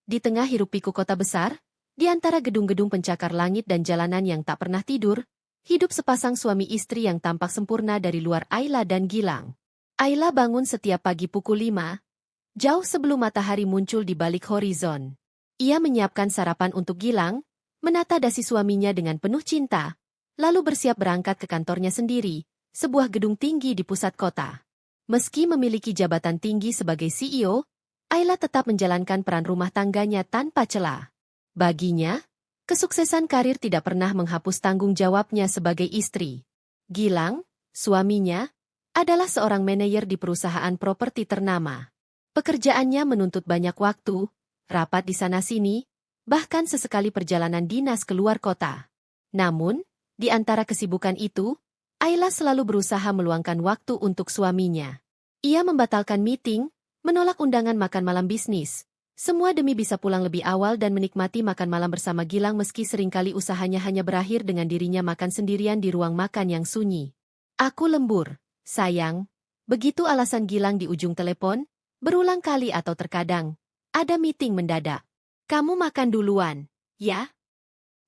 Di tengah hiruk-pikuk kota besar, di antara gedung-gedung pencakar langit dan jalanan yang tak pernah tidur, hidup sepasang suami istri yang tampak sempurna dari luar Ayla dan Gilang. Ayla bangun setiap pagi pukul 5, jauh sebelum matahari muncul di balik horizon. Ia menyiapkan sarapan untuk Gilang, menata dasi suaminya dengan penuh cinta, lalu bersiap berangkat ke kantornya sendiri, sebuah gedung tinggi di pusat kota. Meski memiliki jabatan tinggi sebagai CEO, Ayla tetap menjalankan peran rumah tangganya tanpa celah. Baginya, kesuksesan karir tidak pernah menghapus tanggung jawabnya sebagai istri. Gilang, suaminya, adalah seorang manajer di perusahaan properti ternama. Pekerjaannya menuntut banyak waktu, rapat di sana-sini, bahkan sesekali perjalanan dinas keluar kota. Namun, di antara kesibukan itu, Ayla selalu berusaha meluangkan waktu untuk suaminya. Ia membatalkan meeting, menolak undangan makan malam bisnis, semua demi bisa pulang lebih awal dan menikmati makan malam bersama Gilang meski seringkali usahanya hanya berakhir dengan dirinya makan sendirian di ruang makan yang sunyi. Aku lembur, sayang. Begitu alasan Gilang di ujung telepon, berulang kali atau terkadang, ada meeting mendadak. Kamu makan duluan, ya?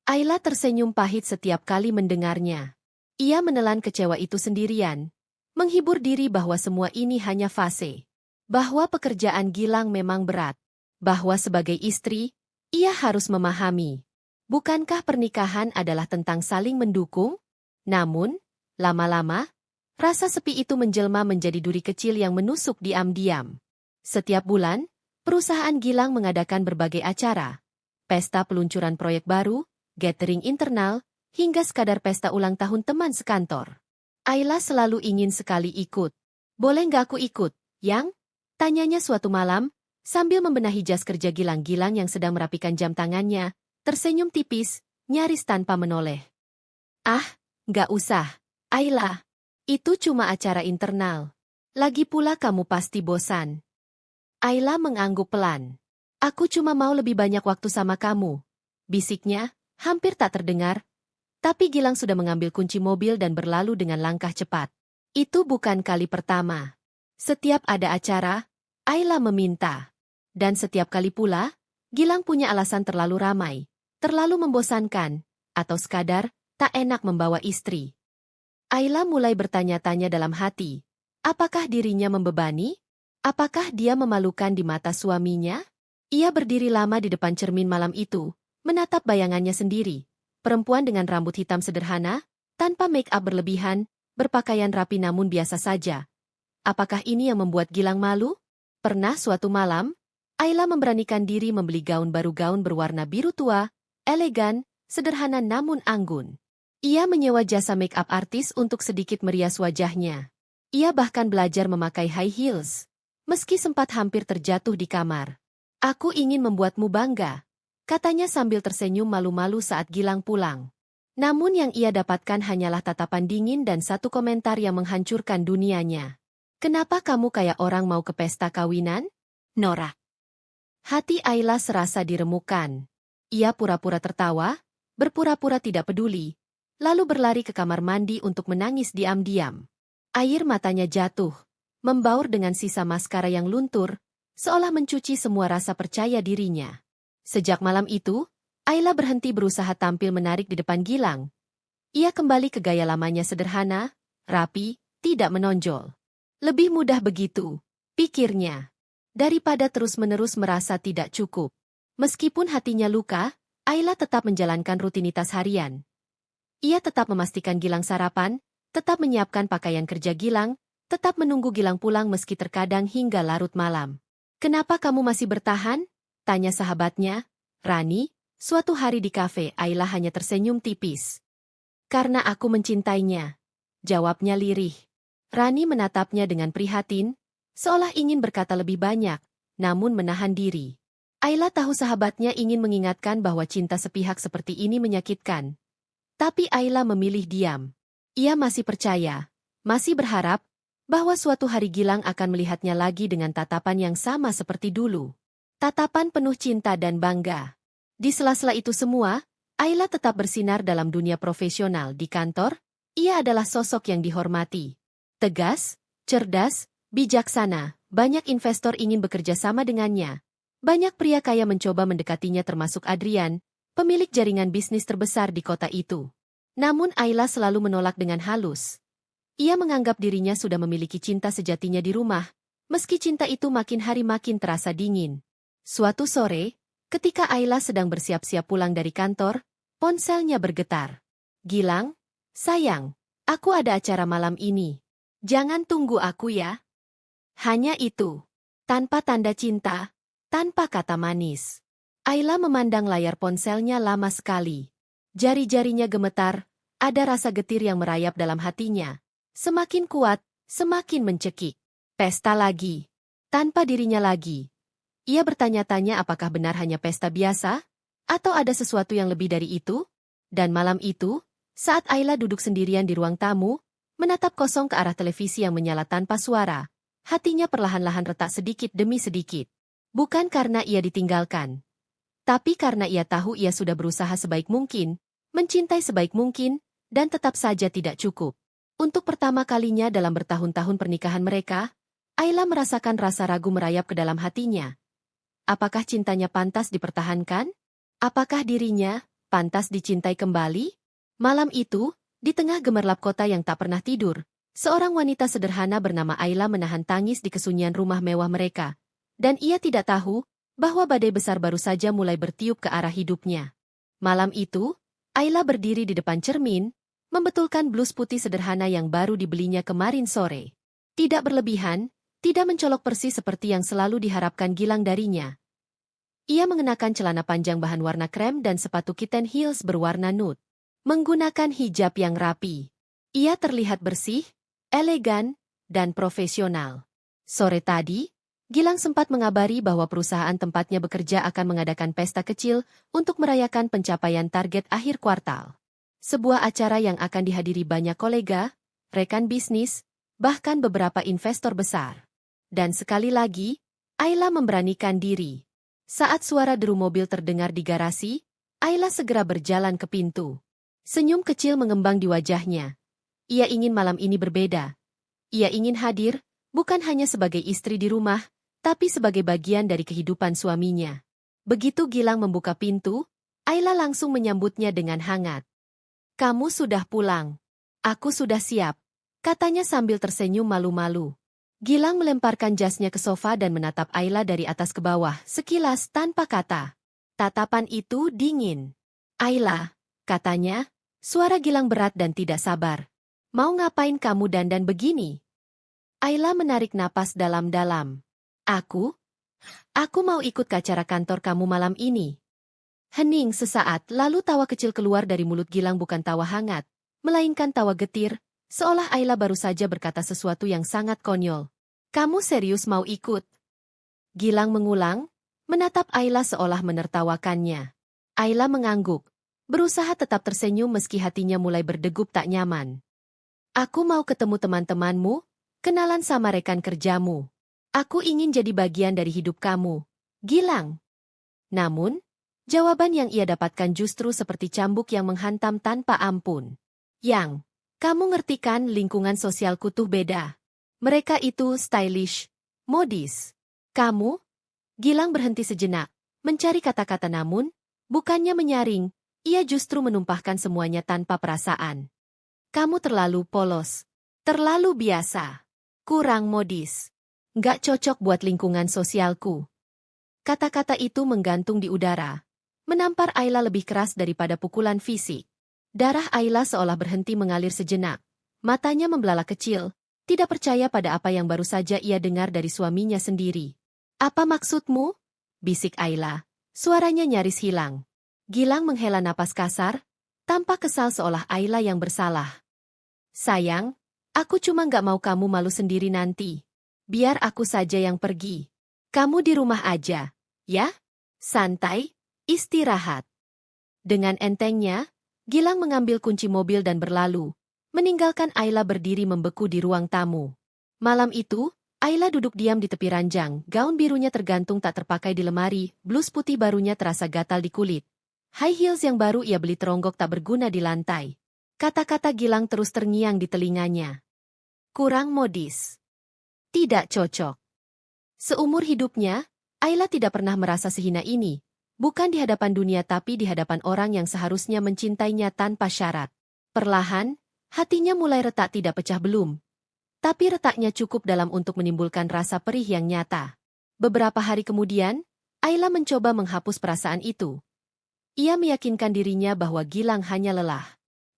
Ayla tersenyum pahit setiap kali mendengarnya. Ia menelan kecewa itu sendirian, menghibur diri bahwa semua ini hanya fase. Bahwa pekerjaan Gilang memang berat. Bahwa sebagai istri, ia harus memahami. Bukankah pernikahan adalah tentang saling mendukung? Namun, lama-lama, rasa sepi itu menjelma menjadi duri kecil yang menusuk diam-diam. Setiap bulan, perusahaan Gilang mengadakan berbagai acara. Pesta peluncuran proyek baru, gathering internal, hingga sekadar pesta ulang tahun teman sekantor. Ayla selalu ingin sekali ikut. Boleh nggak aku ikut, Yang? Tanyanya suatu malam, sambil membenahi jas kerja Gilang yang sedang merapikan jam tangannya, tersenyum tipis, nyaris tanpa menoleh. Ah, nggak usah, Ayla. Itu cuma acara internal. Lagi pula kamu pasti bosan. Ayla mengangguk pelan. Aku cuma mau lebih banyak waktu sama kamu. Bisiknya, hampir tak terdengar, tapi Gilang sudah mengambil kunci mobil dan berlalu dengan langkah cepat. Itu bukan kali pertama. Setiap ada acara, Ayla meminta. Dan setiap kali pula, Gilang punya alasan terlalu ramai, terlalu membosankan, atau sekadar tak enak membawa istri. Ayla mulai bertanya-tanya dalam hati, apakah dirinya membebani? Apakah dia memalukan di mata suaminya? Ia berdiri lama di depan cermin malam itu, menatap bayangannya sendiri. Perempuan dengan rambut hitam sederhana, tanpa make-up berlebihan, berpakaian rapi namun biasa saja. Apakah ini yang membuat Gilang malu? Pernah suatu malam, Ayla memberanikan diri membeli gaun berwarna biru tua, elegan, sederhana namun anggun. Ia menyewa jasa make-up artis untuk sedikit merias wajahnya. Ia bahkan belajar memakai high heels, meski sempat hampir terjatuh di kamar. Aku ingin membuatmu bangga, katanya sambil tersenyum malu-malu saat Gilang pulang. Namun yang ia dapatkan hanyalah tatapan dingin dan satu komentar yang menghancurkan dunianya. Kenapa kamu kayak orang mau ke pesta kawinan? Norak. Hati Ayla serasa diremukan. Ia pura-pura tertawa, berpura-pura tidak peduli, lalu berlari ke kamar mandi untuk menangis diam-diam. Air matanya jatuh, membaur dengan sisa maskara yang luntur, seolah mencuci semua rasa percaya dirinya. Sejak malam itu, Ayla berhenti berusaha tampil menarik di depan Gilang. Ia kembali ke gaya lamanya sederhana, rapi, tidak menonjol. Lebih mudah begitu, pikirnya, daripada terus-menerus merasa tidak cukup. Meskipun hatinya luka, Ayla tetap menjalankan rutinitas harian. Ia tetap memastikan Gilang sarapan, tetap menyiapkan pakaian kerja Gilang, tetap menunggu Gilang pulang meski terkadang hingga larut malam. Kenapa kamu masih bertahan? Tanya sahabatnya, Rani, suatu hari di kafe. Ayla hanya tersenyum tipis. Karena aku mencintainya, jawabnya lirih. Rani menatapnya dengan prihatin, seolah ingin berkata lebih banyak, namun menahan diri. Ayla tahu sahabatnya ingin mengingatkan bahwa cinta sepihak seperti ini menyakitkan. Tapi Ayla memilih diam. Ia masih percaya, masih berharap, bahwa suatu hari Gilang akan melihatnya lagi dengan tatapan yang sama seperti dulu. Tatapan penuh cinta dan bangga. Di sela-sela itu semua, Ayla tetap bersinar dalam dunia profesional. Di kantor, ia adalah sosok yang dihormati. Tegas, cerdas, bijaksana, banyak investor ingin bekerja sama dengannya. Banyak pria kaya mencoba mendekatinya termasuk Adrian, pemilik jaringan bisnis terbesar di kota itu. Namun Ayla selalu menolak dengan halus. Ia menganggap dirinya sudah memiliki cinta sejatinya di rumah, meski cinta itu makin hari makin terasa dingin. Suatu sore, ketika Ayla sedang bersiap-siap pulang dari kantor, ponselnya bergetar. Gilang, sayang, aku ada acara malam ini. Jangan tunggu aku ya. Hanya itu. Tanpa tanda cinta, tanpa kata manis. Ayla memandang layar ponselnya lama sekali. Jari-jarinya gemetar, ada rasa getir yang merayap dalam hatinya. Semakin kuat, semakin mencekik. Pesta lagi. Tanpa dirinya lagi. Ia bertanya-tanya apakah benar hanya pesta biasa? Atau ada sesuatu yang lebih dari itu? Dan malam itu, saat Ayla duduk sendirian di ruang tamu, menatap kosong ke arah televisi yang menyala tanpa suara, hatinya perlahan-lahan retak sedikit demi sedikit. Bukan karena ia ditinggalkan, tapi karena ia tahu ia sudah berusaha sebaik mungkin, mencintai sebaik mungkin, dan tetap saja tidak cukup. Untuk pertama kalinya dalam bertahun-tahun pernikahan mereka, Ayla merasakan rasa ragu merayap ke dalam hatinya. Apakah cintanya pantas dipertahankan? Apakah dirinya pantas dicintai kembali? Malam itu, di tengah gemerlap kota yang tak pernah tidur, seorang wanita sederhana bernama Ayla menahan tangis di kesunyian rumah mewah mereka. Dan ia tidak tahu bahwa badai besar baru saja mulai bertiup ke arah hidupnya. Malam itu, Ayla berdiri di depan cermin, membetulkan blus putih sederhana yang baru dibelinya kemarin sore. Tidak berlebihan, tidak mencolok persis seperti yang selalu diharapkan Gilang darinya. Ia mengenakan celana panjang bahan warna krem dan sepatu kitten heels berwarna nude. Menggunakan hijab yang rapi. Ia terlihat bersih, elegan, dan profesional. Sore tadi, Gilang sempat mengabari bahwa perusahaan tempatnya bekerja akan mengadakan pesta kecil untuk merayakan pencapaian target akhir kuartal. Sebuah acara yang akan dihadiri banyak kolega, rekan bisnis, bahkan beberapa investor besar. Dan sekali lagi, Ayla memberanikan diri. Saat suara deru mobil terdengar di garasi, Ayla segera berjalan ke pintu. Senyum kecil mengembang di wajahnya. Ia ingin malam ini berbeda. Ia ingin hadir, bukan hanya sebagai istri di rumah, tapi sebagai bagian dari kehidupan suaminya. Begitu Gilang membuka pintu, Ayla langsung menyambutnya dengan hangat. "Kamu sudah pulang. Aku sudah siap," katanya sambil tersenyum malu-malu. Gilang melemparkan jasnya ke sofa dan menatap Ayla dari atas ke bawah, sekilas tanpa kata. Tatapan itu dingin. "Ayla," katanya, suara Gilang berat dan tidak sabar. "Mau ngapain kamu dandan begini?" Ayla menarik napas dalam-dalam. Aku mau ikut ke acara kantor kamu malam ini." Hening sesaat, lalu tawa kecil keluar dari mulut Gilang, bukan tawa hangat, melainkan tawa getir, seolah Ayla baru saja berkata sesuatu yang sangat konyol. "Kamu serius mau ikut?" Gilang mengulang, menatap Ayla seolah menertawakannya. Ayla mengangguk, berusaha tetap tersenyum meski hatinya mulai berdegup tak nyaman. "Aku mau ketemu teman-temanmu, kenalan sama rekan kerjamu. Aku ingin jadi bagian dari hidup kamu, Gilang." Namun, jawaban yang ia dapatkan justru seperti cambuk yang menghantam tanpa ampun. "Yang, kamu ngerti kan lingkungan sosialku tuh beda. Mereka itu stylish, modis. Kamu?" Gilang berhenti sejenak, mencari kata-kata namun, bukannya menyaring, ia justru menumpahkan semuanya tanpa perasaan. "Kamu terlalu polos. Terlalu biasa. Kurang modis. Nggak cocok buat lingkungan sosialku." Kata-kata itu menggantung di udara, menampar Ayla lebih keras daripada pukulan fisik. Darah Ayla seolah berhenti mengalir sejenak. Matanya membelalak kecil, tidak percaya pada apa yang baru saja ia dengar dari suaminya sendiri. "Apa maksudmu?" bisik Ayla. Suaranya nyaris hilang. Gilang menghela napas kasar, tampak kesal seolah Ayla yang bersalah. "Sayang, aku cuma nggak mau kamu malu sendiri nanti. Biar aku saja yang pergi. Kamu di rumah aja, ya? Santai, istirahat." Dengan entengnya, Gilang mengambil kunci mobil dan berlalu, meninggalkan Ayla berdiri membeku di ruang tamu. Malam itu, Ayla duduk diam di tepi ranjang, gaun birunya tergantung tak terpakai di lemari, blus putih barunya terasa gatal di kulit. High heels yang baru ia beli teronggok tak berguna di lantai. Kata-kata Gilang terus terngiang di telinganya. Kurang modis. Tidak cocok. Seumur hidupnya, Ayla tidak pernah merasa sehina ini, bukan di hadapan dunia tapi di hadapan orang yang seharusnya mencintainya tanpa syarat. Perlahan, hatinya mulai retak tidak pecah belum. Tapi retaknya cukup dalam untuk menimbulkan rasa perih yang nyata. Beberapa hari kemudian, Ayla mencoba menghapus perasaan itu. Ia meyakinkan dirinya bahwa Gilang hanya lelah.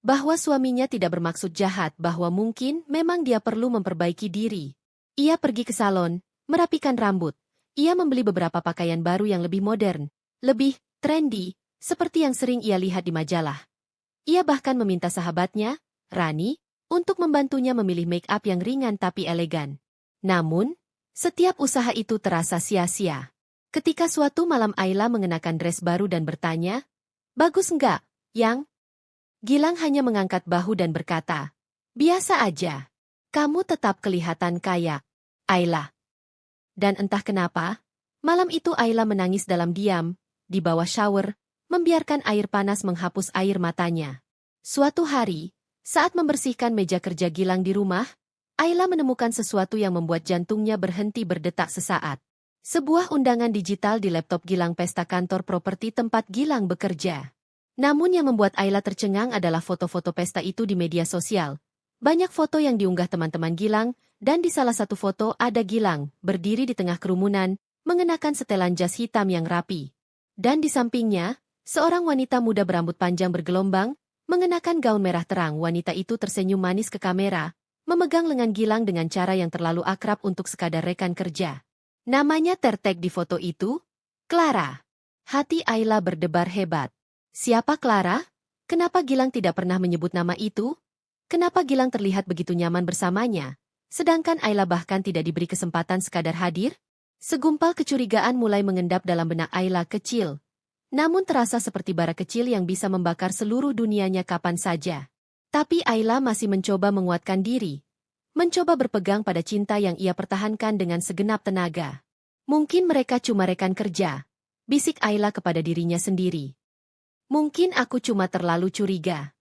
Bahwa suaminya tidak bermaksud jahat, bahwa mungkin memang dia perlu memperbaiki diri. Ia pergi ke salon, merapikan rambut. Ia membeli beberapa pakaian baru yang lebih modern, lebih trendy, seperti yang sering ia lihat di majalah. Ia bahkan meminta sahabatnya, Rani, untuk membantunya memilih make-up yang ringan tapi elegan. Namun, setiap usaha itu terasa sia-sia. Ketika suatu malam Ayla mengenakan dress baru dan bertanya, "Bagus enggak, Yang?" Gilang hanya mengangkat bahu dan berkata, "Biasa aja. Kamu tetap kelihatan kaya, Ayla." Dan entah kenapa, malam itu Ayla menangis dalam diam, di bawah shower, membiarkan air panas menghapus air matanya. Suatu hari, saat membersihkan meja kerja Gilang di rumah, Ayla menemukan sesuatu yang membuat jantungnya berhenti berdetak sesaat. Sebuah undangan digital di laptop Gilang pesta kantor properti tempat Gilang bekerja. Namun yang membuat Ayla tercengang adalah foto-foto pesta itu di media sosial. Banyak foto yang diunggah teman-teman Gilang, dan di salah satu foto ada Gilang, berdiri di tengah kerumunan, mengenakan setelan jas hitam yang rapi. Dan di sampingnya, seorang wanita muda berambut panjang bergelombang, mengenakan gaun merah terang. Wanita itu tersenyum manis ke kamera, memegang lengan Gilang dengan cara yang terlalu akrab untuk sekadar rekan kerja. Namanya tertag di foto itu, Clara. Hati Ayla berdebar hebat. Siapa Clara? Kenapa Gilang tidak pernah menyebut nama itu? Kenapa Gilang terlihat begitu nyaman bersamanya? Sedangkan Ayla bahkan tidak diberi kesempatan sekadar hadir? Segumpal kecurigaan mulai mengendap dalam benak Ayla kecil. Namun terasa seperti bara kecil yang bisa membakar seluruh dunianya kapan saja. Tapi Ayla masih mencoba menguatkan diri. Mencoba berpegang pada cinta yang ia pertahankan dengan segenap tenaga. Mungkin mereka cuma rekan kerja, bisik Ayla kepada dirinya sendiri. Mungkin aku cuma terlalu curiga.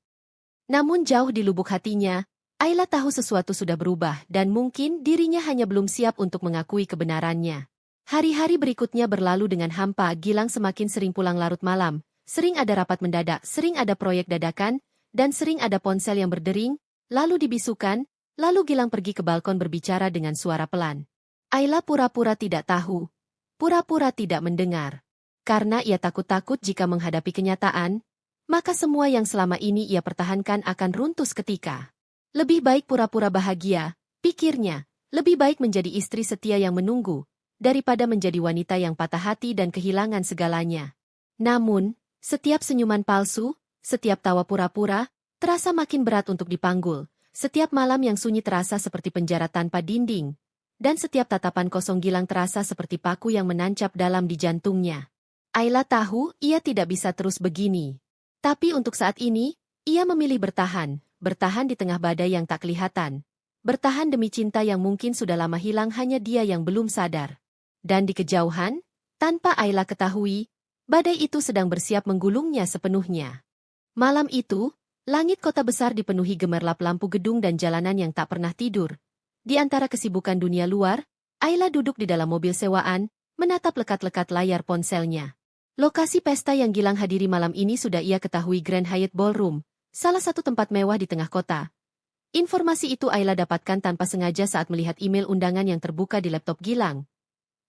Namun jauh di lubuk hatinya, Ayla tahu sesuatu sudah berubah dan mungkin dirinya hanya belum siap untuk mengakui kebenarannya. Hari-hari berikutnya berlalu dengan hampa. Gilang semakin sering pulang larut malam, sering ada rapat mendadak, sering ada proyek dadakan, dan sering ada ponsel yang berdering, lalu dibisukan. Lalu Gilang pergi ke balkon berbicara dengan suara pelan. Ayla pura-pura tidak tahu, pura-pura tidak mendengar. Karena ia takut-takut jika menghadapi kenyataan, maka semua yang selama ini ia pertahankan akan runtuh seketika. Lebih baik pura-pura bahagia, pikirnya, lebih baik menjadi istri setia yang menunggu, daripada menjadi wanita yang patah hati dan kehilangan segalanya. Namun, setiap senyuman palsu, setiap tawa pura-pura, terasa makin berat untuk dipanggul. Setiap malam yang sunyi terasa seperti penjara tanpa dinding, dan setiap tatapan kosong Gilang terasa seperti paku yang menancap dalam di jantungnya. Ayla tahu ia tidak bisa terus begini. Tapi untuk saat ini, ia memilih bertahan di tengah badai yang tak kelihatan. Bertahan demi cinta yang mungkin sudah lama hilang, hanya dia yang belum sadar. Dan di kejauhan, tanpa Ayla ketahui, badai itu sedang bersiap menggulungnya sepenuhnya. Malam itu, langit kota besar dipenuhi gemerlap lampu gedung dan jalanan yang tak pernah tidur. Di antara kesibukan dunia luar, Ayla duduk di dalam mobil sewaan, menatap lekat-lekat layar ponselnya. Lokasi pesta yang Gilang hadiri malam ini sudah ia ketahui, Grand Hyatt Ballroom, salah satu tempat mewah di tengah kota. Informasi itu Ayla dapatkan tanpa sengaja saat melihat email undangan yang terbuka di laptop Gilang.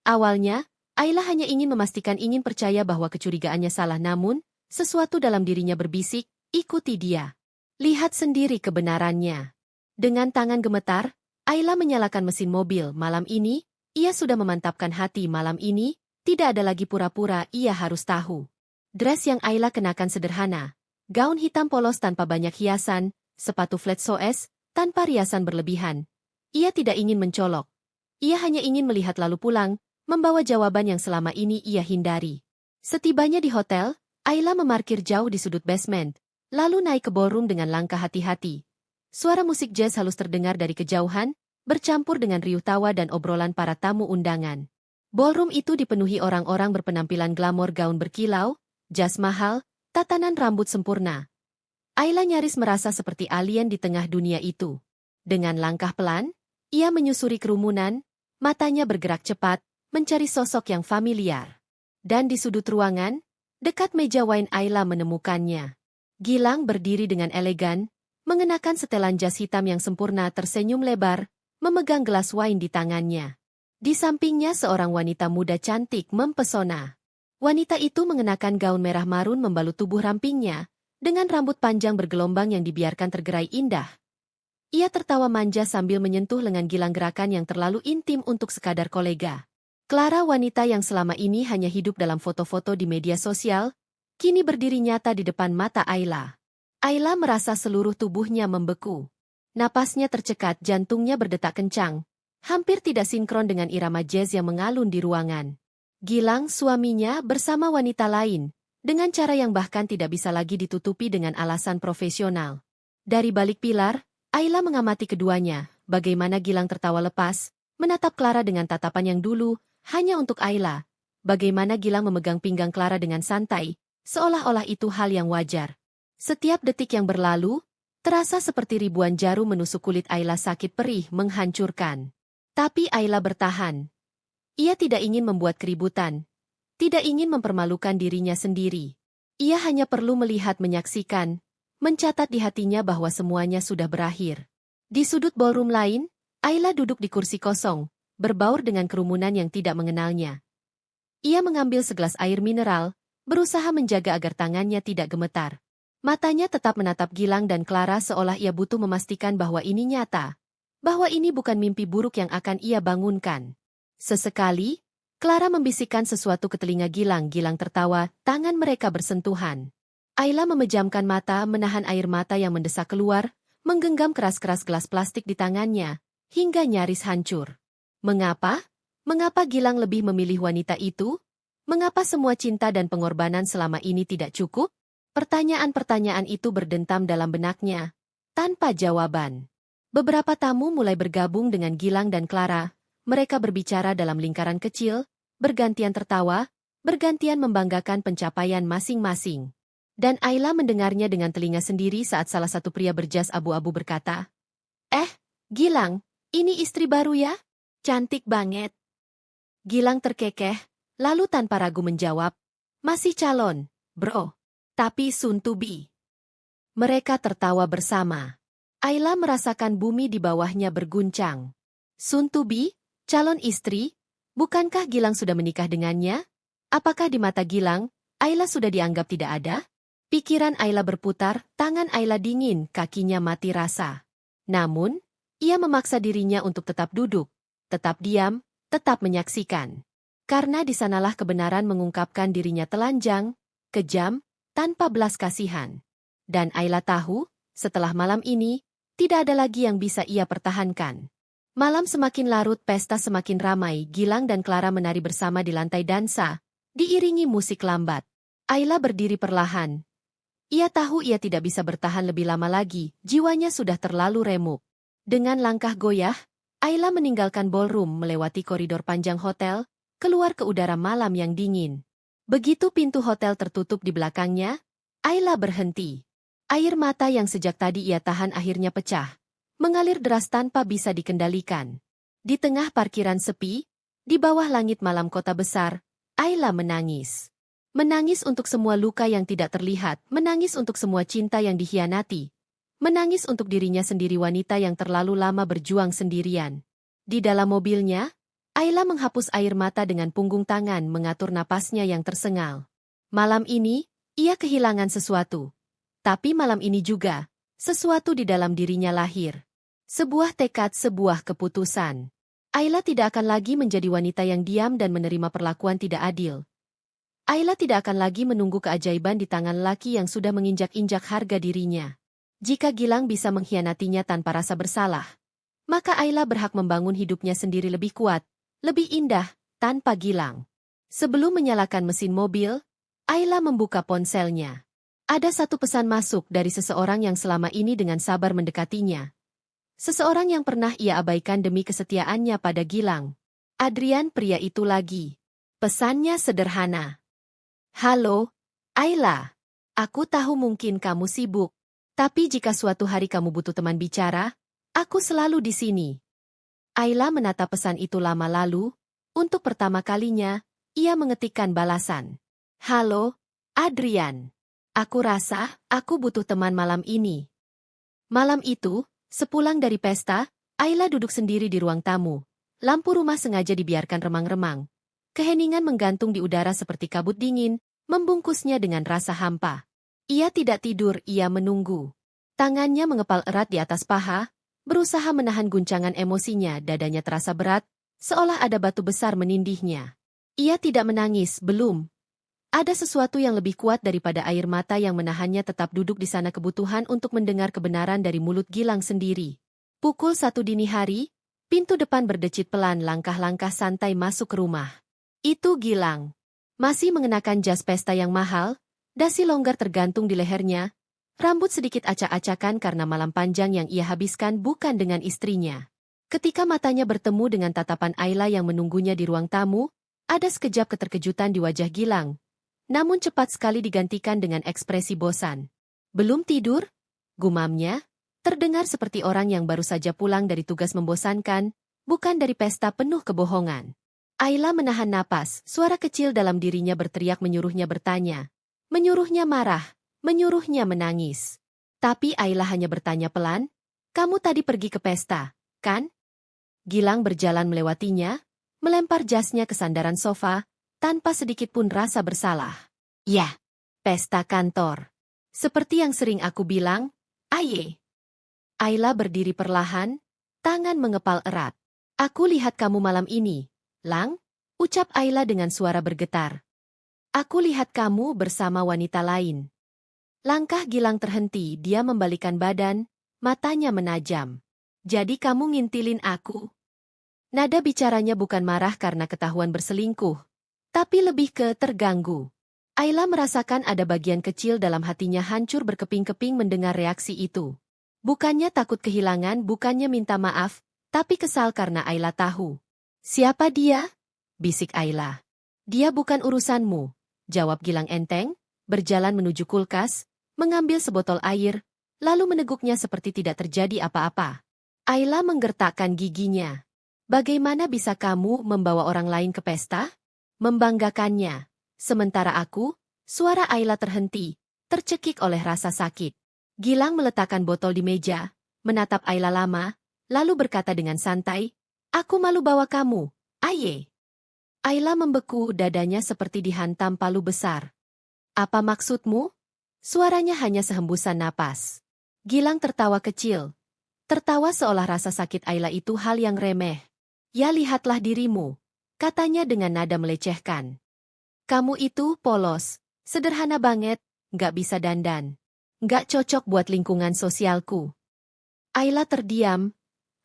Awalnya, Ayla hanya ingin memastikan, ingin percaya bahwa kecurigaannya salah, namun, sesuatu dalam dirinya berbisik, ikuti dia. Lihat sendiri kebenarannya. Dengan tangan gemetar, Ayla menyalakan mesin mobil. Malam ini, ia sudah memantapkan hati. Malam ini, tidak ada lagi pura-pura, ia harus tahu. Dress yang Ayla kenakan sederhana. Gaun hitam polos tanpa banyak hiasan, sepatu flat soes, tanpa riasan berlebihan. Ia tidak ingin mencolok. Ia hanya ingin melihat lalu pulang, membawa jawaban yang selama ini ia hindari. Setibanya di hotel, Ayla memarkir jauh di sudut basement. Lalu naik ke ballroom dengan langkah hati-hati. Suara musik jazz halus terdengar dari kejauhan, bercampur dengan riuh tawa dan obrolan para tamu undangan. Ballroom itu dipenuhi orang-orang berpenampilan glamor, gaun berkilau, jas mahal, tatanan rambut sempurna. Ayla nyaris merasa seperti alien di tengah dunia itu. Dengan langkah pelan, ia menyusuri kerumunan, matanya bergerak cepat, mencari sosok yang familiar. Dan di sudut ruangan, dekat meja wine Ayla menemukannya. Gilang berdiri dengan elegan, mengenakan setelan jas hitam yang sempurna tersenyum lebar, memegang gelas wine di tangannya. Di sampingnya seorang wanita muda cantik mempesona. Wanita itu mengenakan gaun merah marun membalut tubuh rampingnya, dengan rambut panjang bergelombang yang dibiarkan tergerai indah. Ia tertawa manja sambil menyentuh lengan Gilang, gerakan yang terlalu intim untuk sekadar kolega. Clara, wanita yang selama ini hanya hidup dalam foto-foto di media sosial, kini berdiri nyata di depan mata Ayla. Ayla merasa seluruh tubuhnya membeku. Napasnya tercekat, jantungnya berdetak kencang, hampir tidak sinkron dengan irama jazz yang mengalun di ruangan. Gilang, suaminya, bersama wanita lain, dengan cara yang bahkan tidak bisa lagi ditutupi dengan alasan profesional. Dari balik pilar, Ayla mengamati keduanya, bagaimana Gilang tertawa lepas, menatap Clara dengan tatapan yang dulu, hanya untuk Ayla. Bagaimana Gilang memegang pinggang Clara dengan santai, seolah-olah itu hal yang wajar. Setiap detik yang berlalu, terasa seperti ribuan jarum menusuk kulit Ayla, sakit perih menghancurkan. Tapi Ayla bertahan. Ia tidak ingin membuat keributan. Tidak ingin mempermalukan dirinya sendiri. Ia hanya perlu melihat, menyaksikan, mencatat di hatinya bahwa semuanya sudah berakhir. Di sudut ballroom lain, Ayla duduk di kursi kosong, berbaur dengan kerumunan yang tidak mengenalnya. Ia mengambil segelas air mineral, berusaha menjaga agar tangannya tidak gemetar. Matanya tetap menatap Gilang dan Clara seolah ia butuh memastikan bahwa ini nyata, bahwa ini bukan mimpi buruk yang akan ia bangunkan. Sesekali, Clara membisikkan sesuatu ke telinga Gilang. Gilang tertawa, tangan mereka bersentuhan. Ayla memejamkan mata, menahan air mata yang mendesak keluar, menggenggam keras-keras gelas plastik di tangannya, hingga nyaris hancur. Mengapa? Mengapa Gilang lebih memilih wanita itu? Mengapa semua cinta dan pengorbanan selama ini tidak cukup? Pertanyaan-pertanyaan itu berdentam dalam benaknya, tanpa jawaban. Beberapa tamu mulai bergabung dengan Gilang dan Clara. Mereka berbicara dalam lingkaran kecil, bergantian tertawa, bergantian membanggakan pencapaian masing-masing. Dan Ayla mendengarnya dengan telinga sendiri saat salah satu pria berjas abu-abu berkata, Gilang, ini istri baru ya? Cantik banget. Gilang terkekeh, lalu tanpa ragu menjawab, masih calon, bro. Tapi soon to be. Mereka tertawa bersama. Ayla merasakan bumi di bawahnya berguncang. Soon to be? Calon istri? Bukankah Gilang sudah menikah dengannya? Apakah di mata Gilang, Ayla sudah dianggap tidak ada? Pikiran Ayla berputar, tangan Ayla dingin, kakinya mati rasa. Namun, ia memaksa dirinya untuk tetap duduk, tetap diam, tetap menyaksikan. Karena di sanalah kebenaran mengungkapkan dirinya telanjang, kejam, tanpa belas kasihan. Dan Ayla tahu, setelah malam ini, tidak ada lagi yang bisa ia pertahankan. Malam semakin larut, pesta semakin ramai. Gilang dan Clara menari bersama di lantai dansa, diiringi musik lambat. Ayla berdiri perlahan. Ia tahu ia tidak bisa bertahan lebih lama lagi, jiwanya sudah terlalu remuk. Dengan langkah goyah, Ayla meninggalkan ballroom, melewati koridor panjang hotel, keluar ke udara malam yang dingin. Begitu pintu hotel tertutup di belakangnya, Ayla berhenti. Air mata yang sejak tadi ia tahan akhirnya pecah, mengalir deras tanpa bisa dikendalikan. Di tengah parkiran sepi, di bawah langit malam kota besar, Ayla menangis. Menangis untuk semua luka yang tidak terlihat, menangis untuk semua cinta yang dikhianati, menangis untuk dirinya sendiri, wanita yang terlalu lama berjuang sendirian. Di dalam mobilnya, Ayla menghapus air mata dengan punggung tangan, mengatur napasnya yang tersengal. Malam ini, ia kehilangan sesuatu. Tapi malam ini juga, sesuatu di dalam dirinya lahir. Sebuah tekad, sebuah keputusan. Ayla tidak akan lagi menjadi wanita yang diam dan menerima perlakuan tidak adil. Ayla tidak akan lagi menunggu keajaiban di tangan laki yang sudah menginjak-injak harga dirinya. Jika Gilang bisa mengkhianatinya tanpa rasa bersalah, maka Ayla berhak membangun hidupnya sendiri lebih kuat, lebih indah, tanpa Gilang. Sebelum menyalakan mesin mobil, Ayla membuka ponselnya. Ada satu pesan masuk dari seseorang yang selama ini dengan sabar mendekatinya. Seseorang yang pernah ia abaikan demi kesetiaannya pada Gilang. Adrian, pria itu lagi. Pesannya sederhana. Halo, Ayla. Aku tahu mungkin kamu sibuk. Tapi jika suatu hari kamu butuh teman bicara, aku selalu di sini. Ayla menatap pesan itu lama lalu, Untuk pertama kalinya, ia mengetikkan balasan. Halo, Adrian. Aku rasa aku butuh teman malam ini. Malam itu, sepulang dari pesta, Ayla duduk sendiri di ruang tamu. Lampu rumah sengaja dibiarkan remang-remang. Keheningan menggantung di udara seperti kabut dingin, membungkusnya dengan rasa hampa. Ia tidak tidur, ia menunggu. Tangannya mengepal erat di atas paha, berusaha menahan guncangan emosinya, dadanya terasa berat, seolah ada batu besar menindihnya. Ia tidak menangis, belum. Ada sesuatu yang lebih kuat daripada air mata yang menahannya tetap duduk di sana, kebutuhan untuk mendengar kebenaran dari mulut Gilang sendiri. Pukul 1 dini hari, pintu depan berdecit pelan, langkah-langkah santai masuk ke rumah. Itu Gilang. Masih mengenakan jas pesta yang mahal, dasi longgar tergantung di lehernya, rambut sedikit acak-acakan karena malam panjang yang ia habiskan bukan dengan istrinya. Ketika matanya bertemu dengan tatapan Ayla yang menunggunya di ruang tamu, ada sekejap keterkejutan di wajah Gilang. Namun cepat sekali digantikan dengan ekspresi bosan. Belum tidur? Gumamnya, terdengar seperti orang yang baru saja pulang dari tugas membosankan, bukan dari pesta penuh kebohongan. Ayla menahan napas, suara kecil dalam dirinya berteriak menyuruhnya bertanya. Menyuruhnya marah, menyuruhnya menangis. Tapi Ayla hanya bertanya pelan, kamu tadi pergi ke pesta, kan? Gilang berjalan melewatinya, melempar jasnya ke sandaran sofa, tanpa sedikit pun rasa bersalah. Ya, pesta kantor. Seperti yang sering aku bilang, aye. Ayla berdiri perlahan, tangan mengepal erat. Aku lihat kamu malam ini, Lang, ucap Ayla dengan suara bergetar. Aku lihat kamu bersama wanita lain. Langkah Gilang terhenti, dia membalikkan badan, matanya menajam. Jadi kamu ngintilin aku? Nada bicaranya bukan marah karena ketahuan berselingkuh, tapi lebih ke terganggu. Ayla merasakan ada bagian kecil dalam hatinya hancur berkeping-keping mendengar reaksi itu. Bukannya takut kehilangan, bukannya minta maaf, tapi kesal karena Ayla tahu. Siapa dia? Bisik Ayla. Dia bukan urusanmu, jawab Gilang enteng, berjalan menuju kulkas, mengambil sebotol air, lalu meneguknya seperti tidak terjadi apa-apa. Ayla menggertakkan giginya. Bagaimana bisa kamu membawa orang lain ke pesta? Membanggakannya. Sementara aku, suara Ayla terhenti, tercekik oleh rasa sakit. Gilang meletakkan botol di meja, menatap Ayla lama, lalu berkata dengan santai, aku malu bawa kamu, aye. Ayla membeku, dadanya seperti dihantam palu besar. Apa maksudmu? Suaranya hanya sehembusan napas. Gilang tertawa kecil. Tertawa seolah rasa sakit Ayla itu hal yang remeh. Ya lihatlah dirimu, katanya dengan nada melecehkan. Kamu itu polos, sederhana banget, nggak bisa dandan. Nggak cocok buat lingkungan sosialku. Ayla terdiam,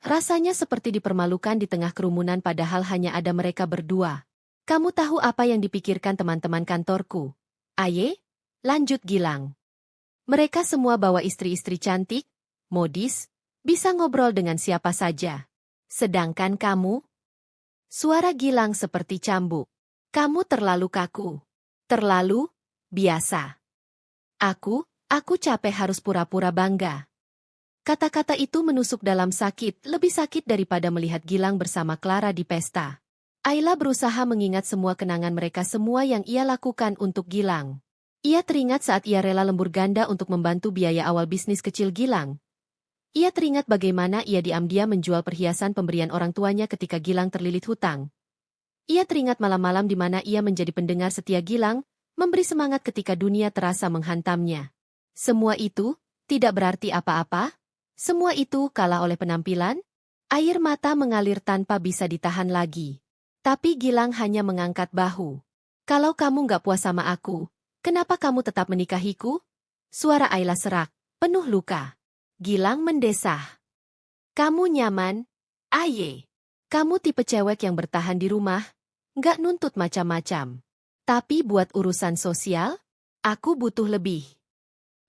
rasanya seperti dipermalukan di tengah kerumunan padahal hanya ada mereka berdua. Kamu tahu apa yang dipikirkan teman-teman kantorku? Aye? Lanjut Gilang. Mereka semua bawa istri-istri cantik, modis, bisa ngobrol dengan siapa saja. Sedangkan kamu? Suara Gilang seperti cambuk. Kamu terlalu kaku. Terlalu biasa. Aku capek harus pura-pura bangga. Kata-kata itu menusuk dalam sakit, lebih sakit daripada melihat Gilang bersama Clara di pesta. Ayla berusaha mengingat semua kenangan mereka semua yang ia lakukan untuk Gilang. Ia teringat saat ia rela lembur ganda untuk membantu biaya awal bisnis kecil Gilang. Ia teringat bagaimana ia diam-diam menjual perhiasan pemberian orang tuanya ketika Gilang terlilit hutang. Ia teringat malam-malam di mana ia menjadi pendengar setia Gilang, memberi semangat ketika dunia terasa menghantamnya. Semua itu tidak berarti apa-apa. Semua itu kalah oleh penampilan. Air mata mengalir tanpa bisa ditahan lagi. Tapi Gilang hanya mengangkat bahu. Kalau kamu nggak puas sama aku, kenapa kamu tetap menikahiku? Suara Ayla serak, penuh luka. Gilang mendesah. Kamu nyaman? Aye. Kamu tipe cewek yang bertahan di rumah, nggak nuntut macam-macam. Tapi buat urusan sosial, aku butuh lebih.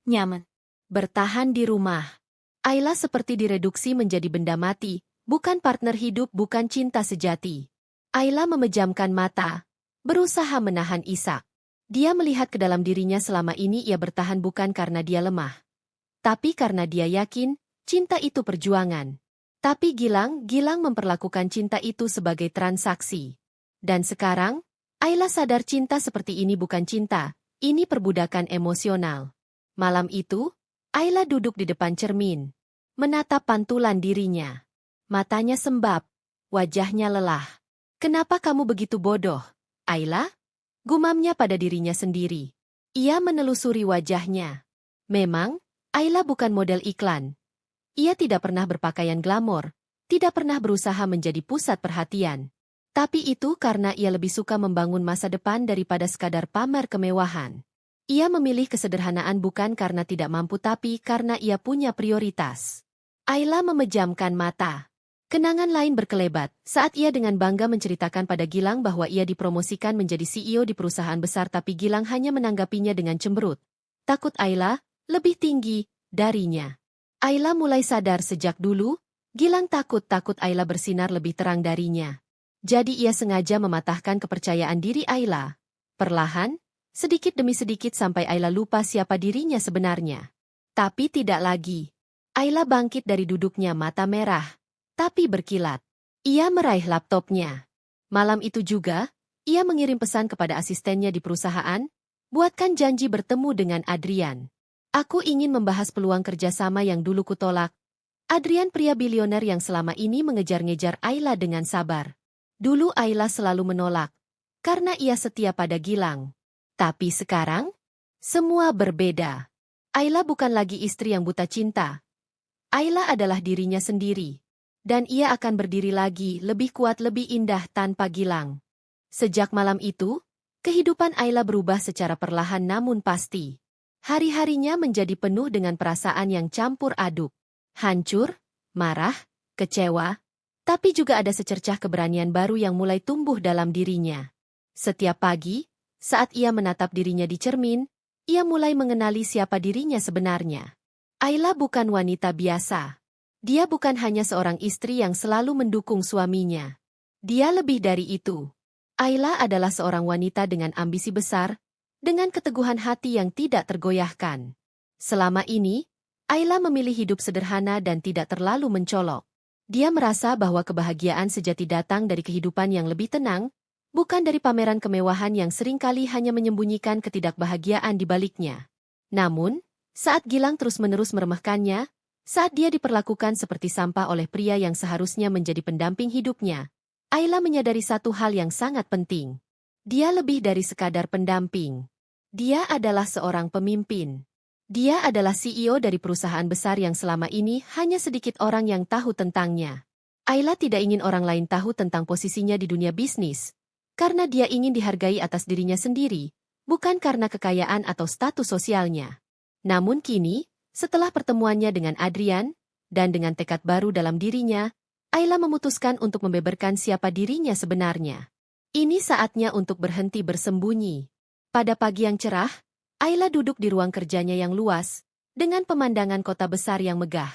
Nyaman. Bertahan di rumah. Ayla seperti direduksi menjadi benda mati, bukan partner hidup, bukan cinta sejati. Ayla memejamkan mata, berusaha menahan isak. Dia melihat ke dalam dirinya selama ini ia bertahan bukan karena dia lemah. Tapi karena dia yakin, cinta itu perjuangan. Tapi Gilang memperlakukan cinta itu sebagai transaksi. Dan sekarang, Ayla sadar cinta seperti ini bukan cinta, ini perbudakan emosional. Malam itu, Ayla duduk di depan cermin, menatap pantulan dirinya. Matanya sembab, wajahnya lelah. "Kenapa kamu begitu bodoh, Ayla?" Gumamnya pada dirinya sendiri. Ia menelusuri wajahnya. Memang, Ayla bukan model iklan. Ia tidak pernah berpakaian glamor, tidak pernah berusaha menjadi pusat perhatian. Tapi itu karena ia lebih suka membangun masa depan daripada sekadar pamer kemewahan. Ia memilih kesederhanaan bukan karena tidak mampu tapi karena ia punya prioritas. Ayla memejamkan mata. Kenangan lain berkelebat saat ia dengan bangga menceritakan pada Gilang bahwa ia dipromosikan menjadi CEO di perusahaan besar tapi Gilang hanya menanggapinya dengan cemberut. Takut Ayla lebih tinggi darinya. Ayla mulai sadar sejak dulu, Gilang takut Ayla bersinar lebih terang darinya. Jadi ia sengaja mematahkan kepercayaan diri Ayla. Perlahan, sedikit demi sedikit sampai Ayla lupa siapa dirinya sebenarnya. Tapi tidak lagi. Ayla bangkit dari duduknya mata merah, tapi berkilat. Ia meraih laptopnya. Malam itu juga, ia mengirim pesan kepada asistennya di perusahaan, buatkan janji bertemu dengan Adrian. Aku ingin membahas peluang kerjasama yang dulu kutolak. Adrian pria bilioner yang selama ini mengejar-ngejar Ayla dengan sabar. Dulu Ayla selalu menolak, karena ia setia pada Gilang. Tapi sekarang, semua berbeda. Ayla bukan lagi istri yang buta cinta. Ayla adalah dirinya sendiri. Dan ia akan berdiri lagi lebih kuat lebih indah tanpa Gilang. Sejak malam itu, kehidupan Ayla berubah secara perlahan namun pasti. Hari-harinya menjadi penuh dengan perasaan yang campur aduk. Hancur, marah, kecewa, tapi juga ada secercah keberanian baru yang mulai tumbuh dalam dirinya. Setiap pagi, saat ia menatap dirinya di cermin, ia mulai mengenali siapa dirinya sebenarnya. Ayla bukan wanita biasa. Dia bukan hanya seorang istri yang selalu mendukung suaminya. Dia lebih dari itu. Ayla adalah seorang wanita dengan ambisi besar, dengan keteguhan hati yang tidak tergoyahkan. Selama ini, Ayla memilih hidup sederhana dan tidak terlalu mencolok. Dia merasa bahwa kebahagiaan sejati datang dari kehidupan yang lebih tenang, bukan dari pameran kemewahan yang seringkali hanya menyembunyikan ketidakbahagiaan di baliknya. Namun, saat Gilang terus-menerus meremehkannya, saat dia diperlakukan seperti sampah oleh pria yang seharusnya menjadi pendamping hidupnya, Ayla menyadari satu hal yang sangat penting. Dia lebih dari sekadar pendamping. Dia adalah seorang pemimpin. Dia adalah CEO dari perusahaan besar yang selama ini hanya sedikit orang yang tahu tentangnya. Ayla tidak ingin orang lain tahu tentang posisinya di dunia bisnis, karena dia ingin dihargai atas dirinya sendiri, bukan karena kekayaan atau status sosialnya. Namun kini, setelah pertemuannya dengan Adrian, dan dengan tekad baru dalam dirinya, Ayla memutuskan untuk membeberkan siapa dirinya sebenarnya. Ini saatnya untuk berhenti bersembunyi. Pada pagi yang cerah, Ayla duduk di ruang kerjanya yang luas, dengan pemandangan kota besar yang megah.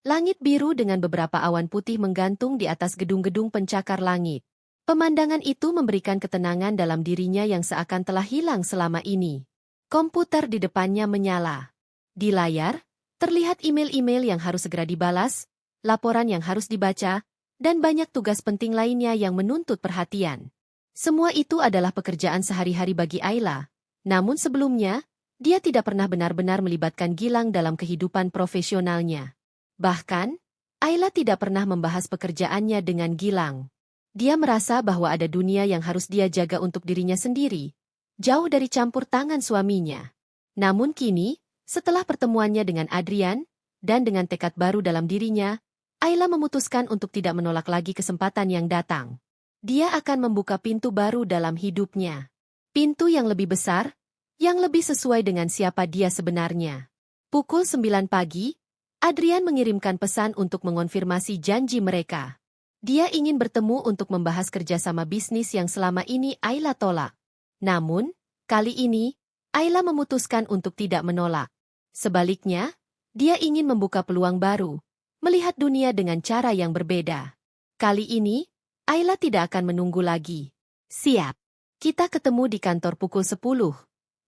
Langit biru dengan beberapa awan putih menggantung di atas gedung-gedung pencakar langit. Pemandangan itu memberikan ketenangan dalam dirinya yang seakan telah hilang selama ini. Komputer di depannya menyala. Di layar, terlihat email-email yang harus segera dibalas, laporan yang harus dibaca, dan banyak tugas penting lainnya yang menuntut perhatian. Semua itu adalah pekerjaan sehari-hari bagi Ayla. Namun sebelumnya, dia tidak pernah benar-benar melibatkan Gilang dalam kehidupan profesionalnya. Bahkan, Ayla tidak pernah membahas pekerjaannya dengan Gilang. Dia merasa bahwa ada dunia yang harus dia jaga untuk dirinya sendiri, jauh dari campur tangan suaminya. Namun kini, setelah pertemuannya dengan Adrian, dan dengan tekad baru dalam dirinya, Ayla memutuskan untuk tidak menolak lagi kesempatan yang datang. Dia akan membuka pintu baru dalam hidupnya. Pintu yang lebih besar, yang lebih sesuai dengan siapa dia sebenarnya. Pukul 9 pagi, Adrian mengirimkan pesan untuk mengonfirmasi janji mereka. Dia ingin bertemu untuk membahas kerjasama bisnis yang selama ini Ayla tolak. Namun, kali ini, Ayla memutuskan untuk tidak menolak. Sebaliknya, dia ingin membuka peluang baru, melihat dunia dengan cara yang berbeda. Kali ini, Ayla tidak akan menunggu lagi. Siap. Kita ketemu di kantor pukul 10.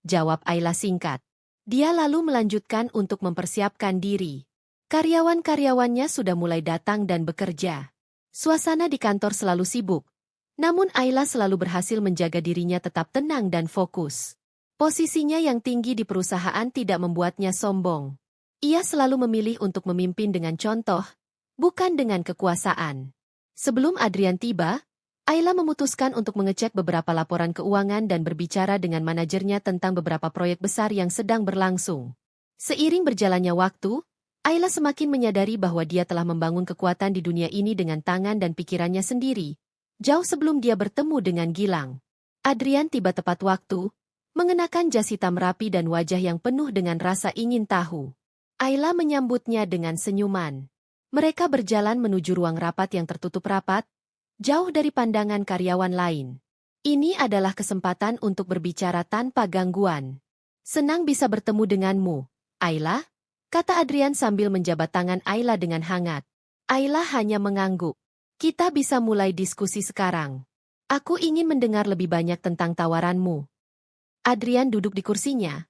Jawab Ayla singkat. Dia lalu melanjutkan untuk mempersiapkan diri. Karyawan-karyawannya sudah mulai datang dan bekerja. Suasana di kantor selalu sibuk. Namun Ayla selalu berhasil menjaga dirinya tetap tenang dan fokus. Posisinya yang tinggi di perusahaan tidak membuatnya sombong. Ia selalu memilih untuk memimpin dengan contoh, bukan dengan kekuasaan. Sebelum Adrian tiba, Ayla memutuskan untuk mengecek beberapa laporan keuangan dan berbicara dengan manajernya tentang beberapa proyek besar yang sedang berlangsung. Seiring berjalannya waktu, Ayla semakin menyadari bahwa dia telah membangun kekuatan di dunia ini dengan tangan dan pikirannya sendiri, jauh sebelum dia bertemu dengan Gilang. Adrian tiba tepat waktu, mengenakan jas hitam rapi dan wajah yang penuh dengan rasa ingin tahu. Ayla menyambutnya dengan senyuman. Mereka berjalan menuju ruang rapat yang tertutup rapat, jauh dari pandangan karyawan lain. Ini adalah kesempatan untuk berbicara tanpa gangguan. Senang bisa bertemu denganmu, Ayla, kata Adrian sambil menjabat tangan Ayla dengan hangat. Ayla hanya mengangguk. Kita bisa mulai diskusi sekarang. Aku ingin mendengar lebih banyak tentang tawaranmu. Adrian duduk di kursinya,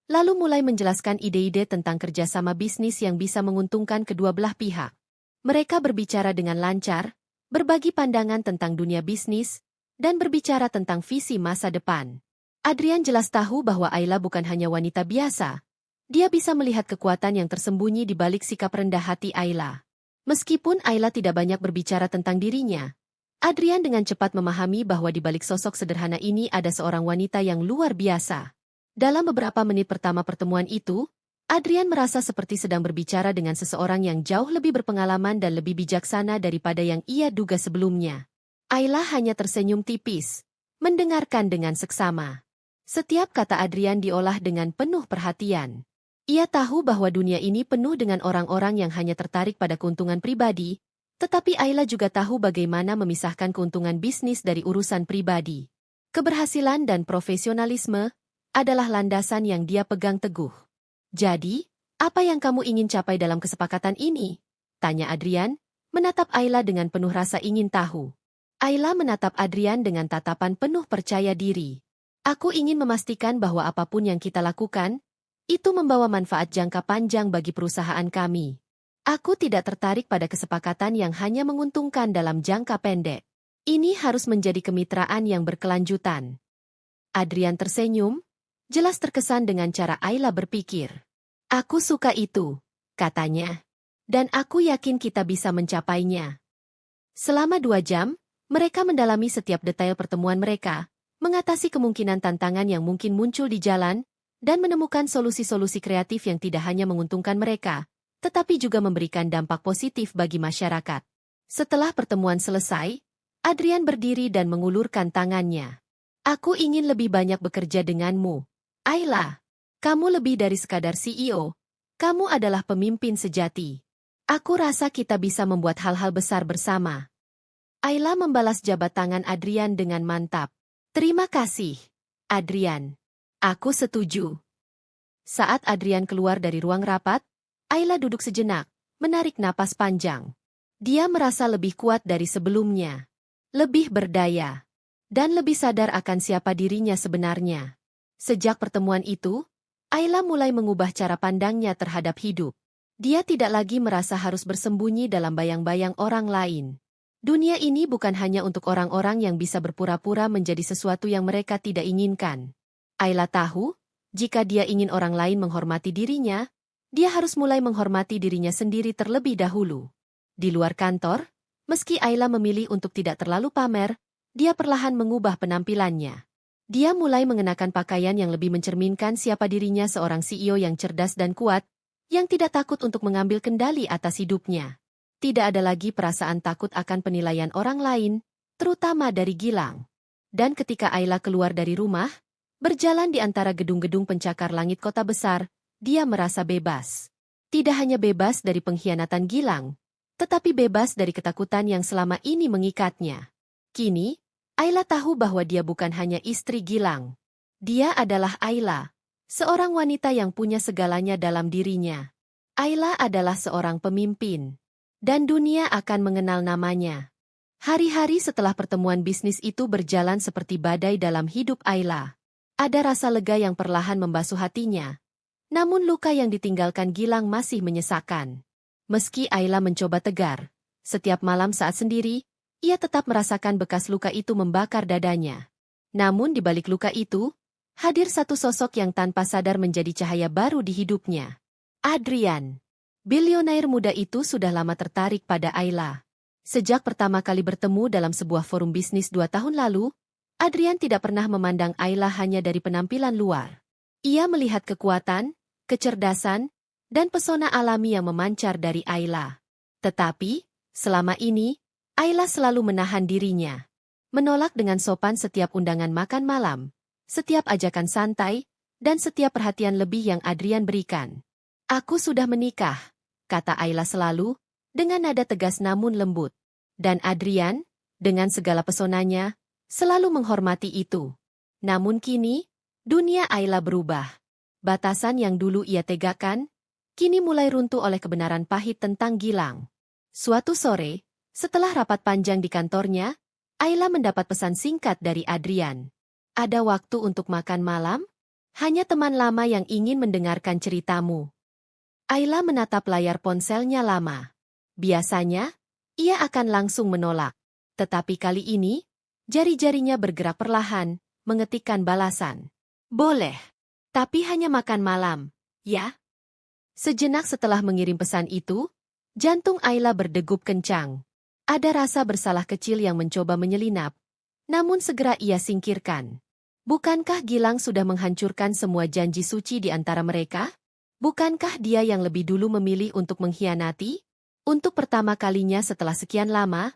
lalu mulai menjelaskan ide-ide tentang kerjasama bisnis yang bisa menguntungkan kedua belah pihak. Mereka berbicara dengan lancar, berbagi pandangan tentang dunia bisnis, dan berbicara tentang visi masa depan. Adrian jelas tahu bahwa Ayla bukan hanya wanita biasa. Dia bisa melihat kekuatan yang tersembunyi di balik sikap rendah hati Ayla. Meskipun Ayla tidak banyak berbicara tentang dirinya, Adrian dengan cepat memahami bahwa di balik sosok sederhana ini ada seorang wanita yang luar biasa. Dalam beberapa menit pertama pertemuan itu, Adrian merasa seperti sedang berbicara dengan seseorang yang jauh lebih berpengalaman dan lebih bijaksana daripada yang ia duga sebelumnya. Ayla hanya tersenyum tipis, mendengarkan dengan seksama. Setiap kata Adrian diolah dengan penuh perhatian. Ia tahu bahwa dunia ini penuh dengan orang-orang yang hanya tertarik pada keuntungan pribadi, tetapi Ayla juga tahu bagaimana memisahkan keuntungan bisnis dari urusan pribadi. Keberhasilan dan profesionalisme adalah landasan yang dia pegang teguh. Jadi, apa yang kamu ingin capai dalam kesepakatan ini? Tanya Adrian, menatap Ayla dengan penuh rasa ingin tahu. Ayla menatap Adrian dengan tatapan penuh percaya diri. Aku ingin memastikan bahwa apapun yang kita lakukan, itu membawa manfaat jangka panjang bagi perusahaan kami. Aku tidak tertarik pada kesepakatan yang hanya menguntungkan dalam jangka pendek. Ini harus menjadi kemitraan yang berkelanjutan. Adrian tersenyum, jelas terkesan dengan cara Ayla berpikir. Aku suka itu, katanya. Dan aku yakin kita bisa mencapainya. Selama 2 jam, mereka mendalami setiap detail pertemuan mereka, mengatasi kemungkinan tantangan yang mungkin muncul di jalan, dan menemukan solusi-solusi kreatif yang tidak hanya menguntungkan mereka, tetapi juga memberikan dampak positif bagi masyarakat. Setelah pertemuan selesai, Adrian berdiri dan mengulurkan tangannya. Aku ingin lebih banyak bekerja denganmu, Ayla. Kamu lebih dari sekadar CEO. Kamu adalah pemimpin sejati. Aku rasa kita bisa membuat hal-hal besar bersama. Ayla membalas jabat tangan Adrian dengan mantap. Terima kasih, Adrian. Aku setuju. Saat Adrian keluar dari ruang rapat, Ayla duduk sejenak, menarik napas panjang. Dia merasa lebih kuat dari sebelumnya. Lebih berdaya. Dan lebih sadar akan siapa dirinya sebenarnya. Sejak pertemuan itu, Ayla mulai mengubah cara pandangnya terhadap hidup. Dia tidak lagi merasa harus bersembunyi dalam bayang-bayang orang lain. Dunia ini bukan hanya untuk orang-orang yang bisa berpura-pura menjadi sesuatu yang mereka tidak inginkan. Ayla tahu, jika dia ingin orang lain menghormati dirinya, dia harus mulai menghormati dirinya sendiri terlebih dahulu. Di luar kantor, meski Ayla memilih untuk tidak terlalu pamer, dia perlahan mengubah penampilannya. Dia mulai mengenakan pakaian yang lebih mencerminkan siapa dirinya seorang CEO yang cerdas dan kuat, yang tidak takut untuk mengambil kendali atas hidupnya. Tidak ada lagi perasaan takut akan penilaian orang lain, terutama dari Gilang. Dan ketika Ayla keluar dari rumah, berjalan di antara gedung-gedung pencakar langit kota besar, dia merasa bebas. Tidak hanya bebas dari pengkhianatan Gilang, tetapi bebas dari ketakutan yang selama ini mengikatnya. Kini, Ayla tahu bahwa dia bukan hanya istri Gilang. Dia adalah Ayla, seorang wanita yang punya segalanya dalam dirinya. Ayla adalah seorang pemimpin, dan dunia akan mengenal namanya. Hari-hari setelah pertemuan bisnis itu berjalan seperti badai dalam hidup Ayla. Ada rasa lega yang perlahan membasuh hatinya. Namun luka yang ditinggalkan Gilang masih menyesakkan. Meski Ayla mencoba tegar, setiap malam saat sendiri, ia tetap merasakan bekas luka itu membakar dadanya. Namun di balik luka itu, hadir satu sosok yang tanpa sadar menjadi cahaya baru di hidupnya. Adrian. Bilionair muda itu sudah lama tertarik pada Ayla. Sejak pertama kali bertemu dalam sebuah forum bisnis 2 tahun lalu, Adrian tidak pernah memandang Ayla hanya dari penampilan luar. Ia melihat kekuatan, kecerdasan, dan pesona alami yang memancar dari Ayla. Tetapi, selama ini, Ayla selalu menahan dirinya. Menolak dengan sopan setiap undangan makan malam, setiap ajakan santai, dan setiap perhatian lebih yang Adrian berikan. "Aku sudah menikah," kata Ayla selalu, dengan nada tegas namun lembut. Dan Adrian, dengan segala pesonanya, selalu menghormati itu. Namun kini, dunia Ayla berubah. Batasan yang dulu ia tegakkan, kini mulai runtuh oleh kebenaran pahit tentang Gilang. Suatu sore, setelah rapat panjang di kantornya, Ayla mendapat pesan singkat dari Adrian. "Ada waktu untuk makan malam? Hanya teman lama yang ingin mendengarkan ceritamu." Ayla menatap layar ponselnya lama. Biasanya, ia akan langsung menolak. Tetapi kali ini, jari-jarinya bergerak perlahan, mengetikkan balasan. "Boleh. Tapi hanya makan malam, ya?" Sejenak setelah mengirim pesan itu, jantung Ayla berdegup kencang. Ada rasa bersalah kecil yang mencoba menyelinap, namun segera ia singkirkan. Bukankah Gilang sudah menghancurkan semua janji suci di antara mereka? Bukankah dia yang lebih dulu memilih untuk mengkhianati? Untuk pertama kalinya setelah sekian lama,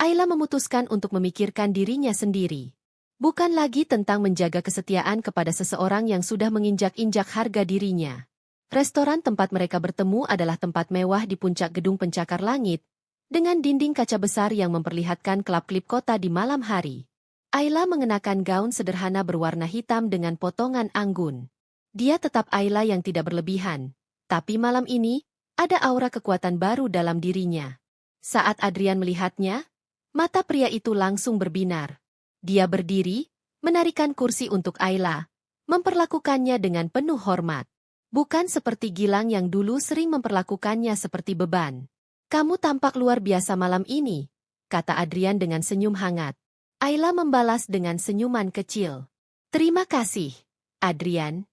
Ayla memutuskan untuk memikirkan dirinya sendiri. Bukan lagi tentang menjaga kesetiaan kepada seseorang yang sudah menginjak-injak harga dirinya. Restoran tempat mereka bertemu adalah tempat mewah di puncak gedung pencakar langit, dengan dinding kaca besar yang memperlihatkan kelap-kelip kota di malam hari. Ayla mengenakan gaun sederhana berwarna hitam dengan potongan anggun. Dia tetap Ayla yang tidak berlebihan, tapi malam ini, ada aura kekuatan baru dalam dirinya. Saat Adrian melihatnya, mata pria itu langsung berbinar. Dia berdiri, menarikan kursi untuk Ayla, memperlakukannya dengan penuh hormat. Bukan seperti Gilang yang dulu sering memperlakukannya seperti beban. "Kamu tampak luar biasa malam ini," kata Adrian dengan senyum hangat. Ayla membalas dengan senyuman kecil. "Terima kasih, Adrian."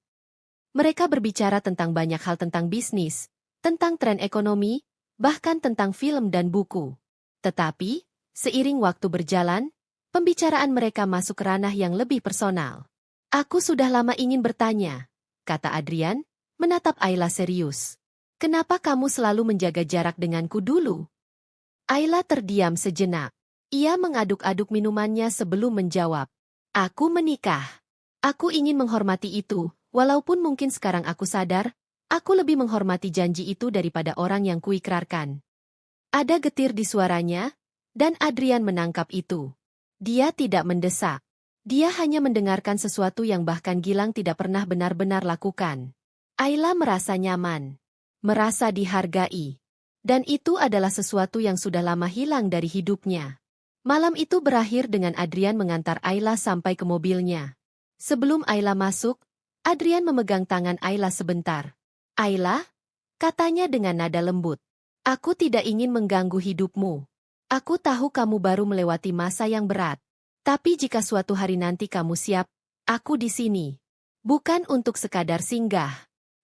Mereka berbicara tentang banyak hal tentang bisnis, tentang tren ekonomi, bahkan tentang film dan buku. Tetapi, seiring waktu berjalan, pembicaraan mereka masuk ke ranah yang lebih personal. "Aku sudah lama ingin bertanya," kata Adrian, menatap Ayla serius. "Kenapa kamu selalu menjaga jarak denganku dulu?" Ayla terdiam sejenak. Ia mengaduk-aduk minumannya sebelum menjawab. "Aku menikah. Aku ingin menghormati itu. Walaupun mungkin sekarang aku sadar, aku lebih menghormati janji itu daripada orang yang kuikrarkan." Ada getir di suaranya, dan Adrian menangkap itu. Dia tidak mendesak. Dia hanya mendengarkan sesuatu yang bahkan Gilang tidak pernah benar-benar lakukan. Ayla merasa nyaman, merasa dihargai. Dan itu adalah sesuatu yang sudah lama hilang dari hidupnya. Malam itu berakhir dengan Adrian mengantar Ayla sampai ke mobilnya. Sebelum Ayla masuk, Adrian memegang tangan Ayla sebentar. "Ayla," katanya dengan nada lembut, "aku tidak ingin mengganggu hidupmu. Aku tahu kamu baru melewati masa yang berat. Tapi jika suatu hari nanti kamu siap, aku di sini. Bukan untuk sekadar singgah.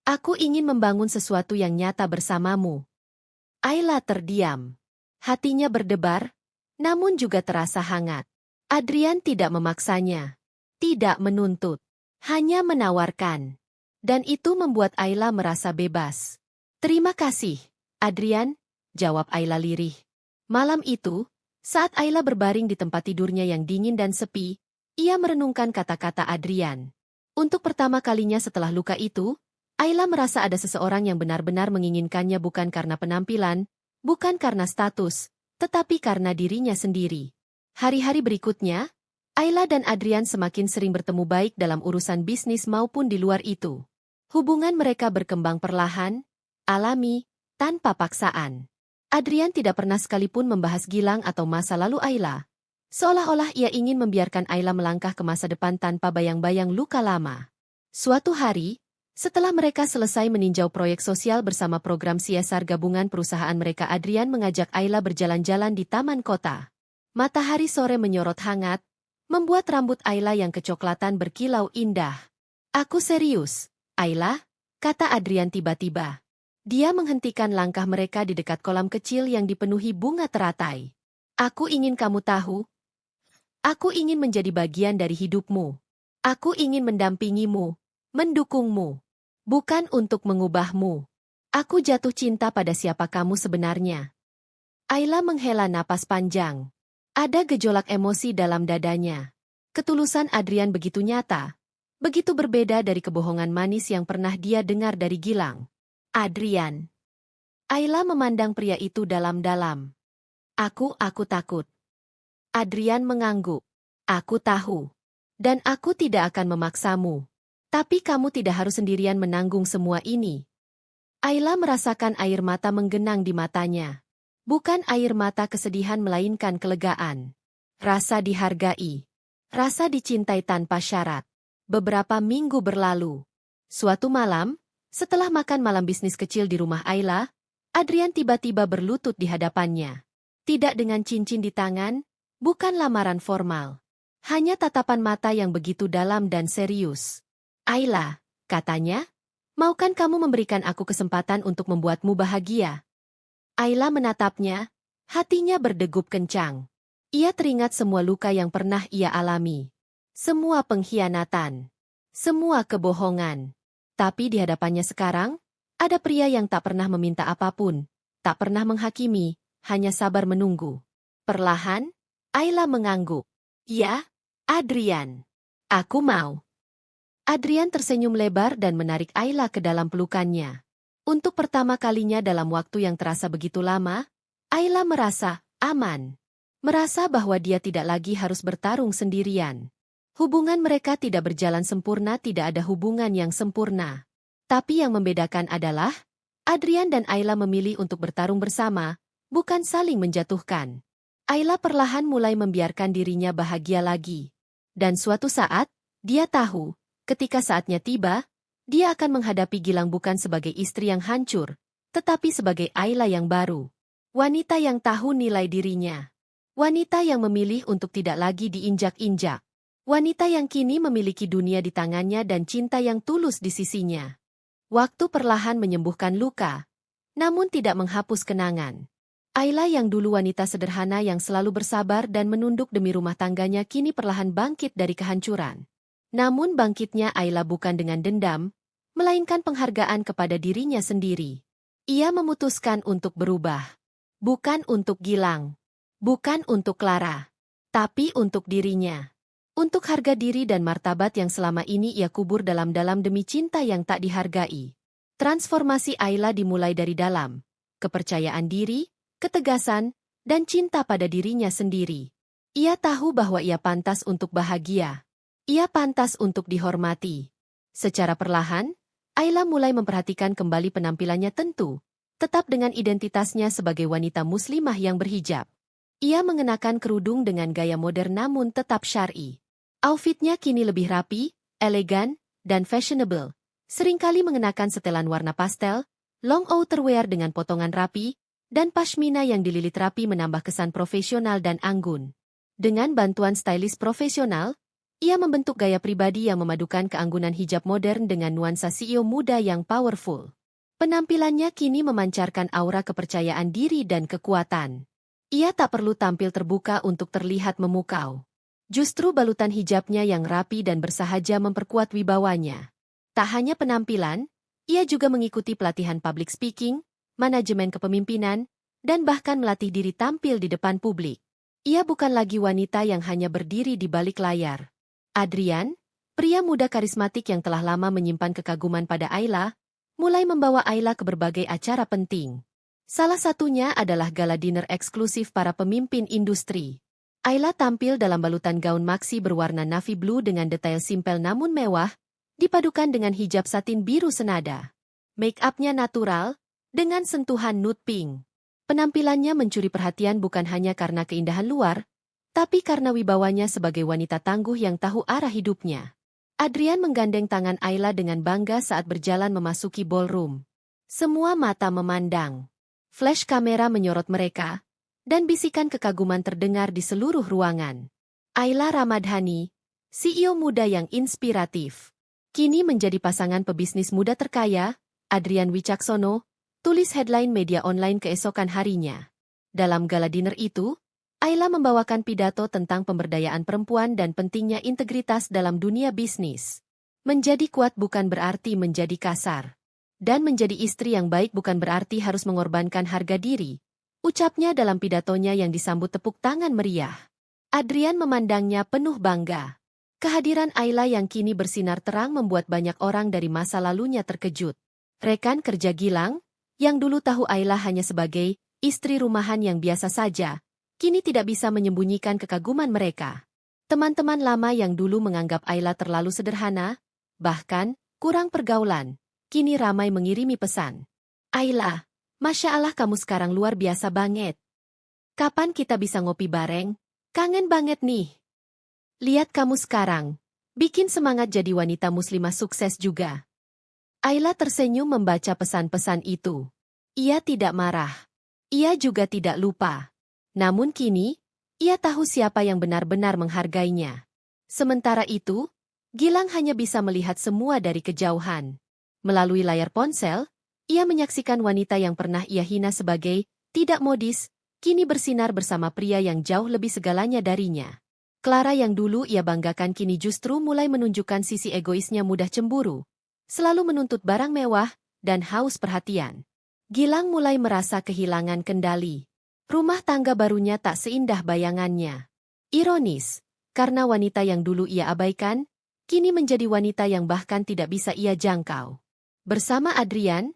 Aku ingin membangun sesuatu yang nyata bersamamu." Ayla terdiam. Hatinya berdebar, namun juga terasa hangat. Adrian tidak memaksanya, tidak menuntut. Hanya menawarkan. Dan itu membuat Ayla merasa bebas. "Terima kasih, Adrian," jawab Ayla lirih. Malam itu, saat Ayla berbaring di tempat tidurnya yang dingin dan sepi, ia merenungkan kata-kata Adrian. Untuk pertama kalinya setelah luka itu, Ayla merasa ada seseorang yang benar-benar menginginkannya bukan karena penampilan, bukan karena status, tetapi karena dirinya sendiri. Hari-hari berikutnya, Ayla dan Adrian semakin sering bertemu baik dalam urusan bisnis maupun di luar itu. Hubungan mereka berkembang perlahan, alami, tanpa paksaan. Adrian tidak pernah sekalipun membahas Gilang atau masa lalu Ayla. Seolah-olah ia ingin membiarkan Ayla melangkah ke masa depan tanpa bayang-bayang luka lama. Suatu hari, setelah mereka selesai meninjau proyek sosial bersama program CSR gabungan perusahaan mereka, Adrian mengajak Ayla berjalan-jalan di taman kota. Matahari sore menyorot hangat, membuat rambut Ayla yang kecoklatan berkilau indah. Aku serius, Ayla, kata Adrian tiba-tiba. Dia menghentikan langkah mereka di dekat kolam kecil yang dipenuhi bunga teratai. Aku ingin kamu tahu. Aku ingin menjadi bagian dari hidupmu. Aku ingin mendampingimu, mendukungmu. Bukan untuk mengubahmu. Aku jatuh cinta pada siapa kamu sebenarnya. Ayla menghela napas panjang. Ada gejolak emosi dalam dadanya. Ketulusan Adrian begitu nyata. Begitu berbeda dari kebohongan manis yang pernah dia dengar dari Gilang. Adrian. Ayla memandang pria itu dalam-dalam. Aku takut. Adrian mengangguk. Aku tahu. Dan aku tidak akan memaksamu. Tapi kamu tidak harus sendirian menanggung semua ini. Ayla merasakan air mata menggenang di matanya. Bukan air mata kesedihan melainkan kelegaan. Rasa dihargai. Rasa dicintai tanpa syarat. Beberapa minggu berlalu. Suatu malam, setelah makan malam bisnis kecil di rumah Ayla, Adrian tiba-tiba berlutut di hadapannya. Tidak dengan cincin di tangan, bukan lamaran formal. Hanya tatapan mata yang begitu dalam dan serius. Ayla, katanya, maukan kamu memberikan aku kesempatan untuk membuatmu bahagia? Ayla menatapnya, hatinya berdegup kencang. Ia teringat semua luka yang pernah ia alami. Semua pengkhianatan. Semua kebohongan. Tapi di hadapannya sekarang, ada pria yang tak pernah meminta apapun, tak pernah menghakimi, hanya sabar menunggu. Perlahan, Ayla mengangguk. Ya, Adrian. Aku mau. Adrian tersenyum lebar dan menarik Ayla ke dalam pelukannya. Untuk pertama kalinya dalam waktu yang terasa begitu lama, Ayla merasa aman. Merasa bahwa dia tidak lagi harus bertarung sendirian. Hubungan mereka tidak berjalan sempurna, tidak ada hubungan yang sempurna. Tapi yang membedakan adalah, Adrian dan Ayla memilih untuk bertarung bersama, bukan saling menjatuhkan. Ayla perlahan mulai membiarkan dirinya bahagia lagi. Dan suatu saat, dia tahu, ketika saatnya tiba, dia akan menghadapi Gilang bukan sebagai istri yang hancur, tetapi sebagai Ayla yang baru. Wanita yang tahu nilai dirinya. Wanita yang memilih untuk tidak lagi diinjak-injak. Wanita yang kini memiliki dunia di tangannya dan cinta yang tulus di sisinya. Waktu perlahan menyembuhkan luka, namun tidak menghapus kenangan. Ayla yang dulu wanita sederhana yang selalu bersabar dan menunduk demi rumah tangganya kini perlahan bangkit dari kehancuran. Namun bangkitnya Ayla bukan dengan dendam, melainkan penghargaan kepada dirinya sendiri. Ia memutuskan untuk berubah. Bukan untuk Gilang. Bukan untuk Clara. Tapi untuk dirinya. Untuk harga diri dan martabat yang selama ini ia kubur dalam-dalam demi cinta yang tak dihargai. Transformasi Ayla dimulai dari dalam. Kepercayaan diri, ketegasan, dan cinta pada dirinya sendiri. Ia tahu bahwa ia pantas untuk bahagia. Ia pantas untuk dihormati. Secara perlahan, Ayla mulai memperhatikan kembali penampilannya tentu, tetap dengan identitasnya sebagai wanita muslimah yang berhijab. Ia mengenakan kerudung dengan gaya modern namun tetap syar'i. Outfitnya kini lebih rapi, elegan, dan fashionable. Seringkali mengenakan setelan warna pastel, long outerwear dengan potongan rapi, dan pashmina yang dililit rapi menambah kesan profesional dan anggun. Dengan bantuan stylist profesional, ia membentuk gaya pribadi yang memadukan keanggunan hijab modern dengan nuansa CEO muda yang powerful. Penampilannya kini memancarkan aura kepercayaan diri dan kekuatan. Ia tak perlu tampil terbuka untuk terlihat memukau. Justru balutan hijabnya yang rapi dan bersahaja memperkuat wibawanya. Tak hanya penampilan, ia juga mengikuti pelatihan public speaking, manajemen kepemimpinan, dan bahkan melatih diri tampil di depan publik. Ia bukan lagi wanita yang hanya berdiri di balik layar. Adrian, pria muda karismatik yang telah lama menyimpan kekaguman pada Ayla, mulai membawa Ayla ke berbagai acara penting. Salah satunya adalah gala dinner eksklusif para pemimpin industri. Ayla tampil dalam balutan gaun maksi berwarna navy blue dengan detail simpel namun mewah, dipadukan dengan hijab satin biru senada. Make-up-nya natural, dengan sentuhan nude pink. Penampilannya mencuri perhatian bukan hanya karena keindahan luar, tapi karena wibawanya sebagai wanita tangguh yang tahu arah hidupnya. Adrian menggandeng tangan Ayla dengan bangga saat berjalan memasuki ballroom. Semua mata memandang. Flash kamera menyorot mereka, dan bisikan kekaguman terdengar di seluruh ruangan. Ayla Ramadhani, CEO muda yang inspiratif. Kini menjadi pasangan pebisnis muda terkaya, Adrian Wicaksono, tulis headline media online keesokan harinya. Dalam gala dinner itu, Ayla membawakan pidato tentang pemberdayaan perempuan dan pentingnya integritas dalam dunia bisnis. Menjadi kuat bukan berarti menjadi kasar. Dan menjadi istri yang baik bukan berarti harus mengorbankan harga diri. Ucapnya dalam pidatonya yang disambut tepuk tangan meriah. Adrian memandangnya penuh bangga. Kehadiran Ayla yang kini bersinar terang membuat banyak orang dari masa lalunya terkejut. Rekan kerja Gilang, yang dulu tahu Ayla hanya sebagai istri rumahan yang biasa saja, kini tidak bisa menyembunyikan kekaguman mereka. Teman-teman lama yang dulu menganggap Ayla terlalu sederhana, bahkan kurang pergaulan, kini ramai mengirimi pesan. Ayla, Masya Allah kamu sekarang luar biasa banget. Kapan kita bisa ngopi bareng? Kangen banget nih. Lihat kamu sekarang. Bikin semangat jadi wanita muslimah sukses juga. Ayla tersenyum membaca pesan-pesan itu. Ia tidak marah. Ia juga tidak lupa. Namun kini, ia tahu siapa yang benar-benar menghargainya. Sementara itu, Gilang hanya bisa melihat semua dari kejauhan. Melalui layar ponsel, ia menyaksikan wanita yang pernah ia hina sebagai tidak modis, kini bersinar bersama pria yang jauh lebih segalanya darinya. Clara yang dulu ia banggakan kini justru mulai menunjukkan sisi egoisnya mudah cemburu. Selalu menuntut barang mewah dan haus perhatian. Gilang mulai merasa kehilangan kendali. Rumah tangga barunya tak seindah bayangannya. Ironis, karena wanita yang dulu ia abaikan, kini menjadi wanita yang bahkan tidak bisa ia jangkau. Bersama Adrian,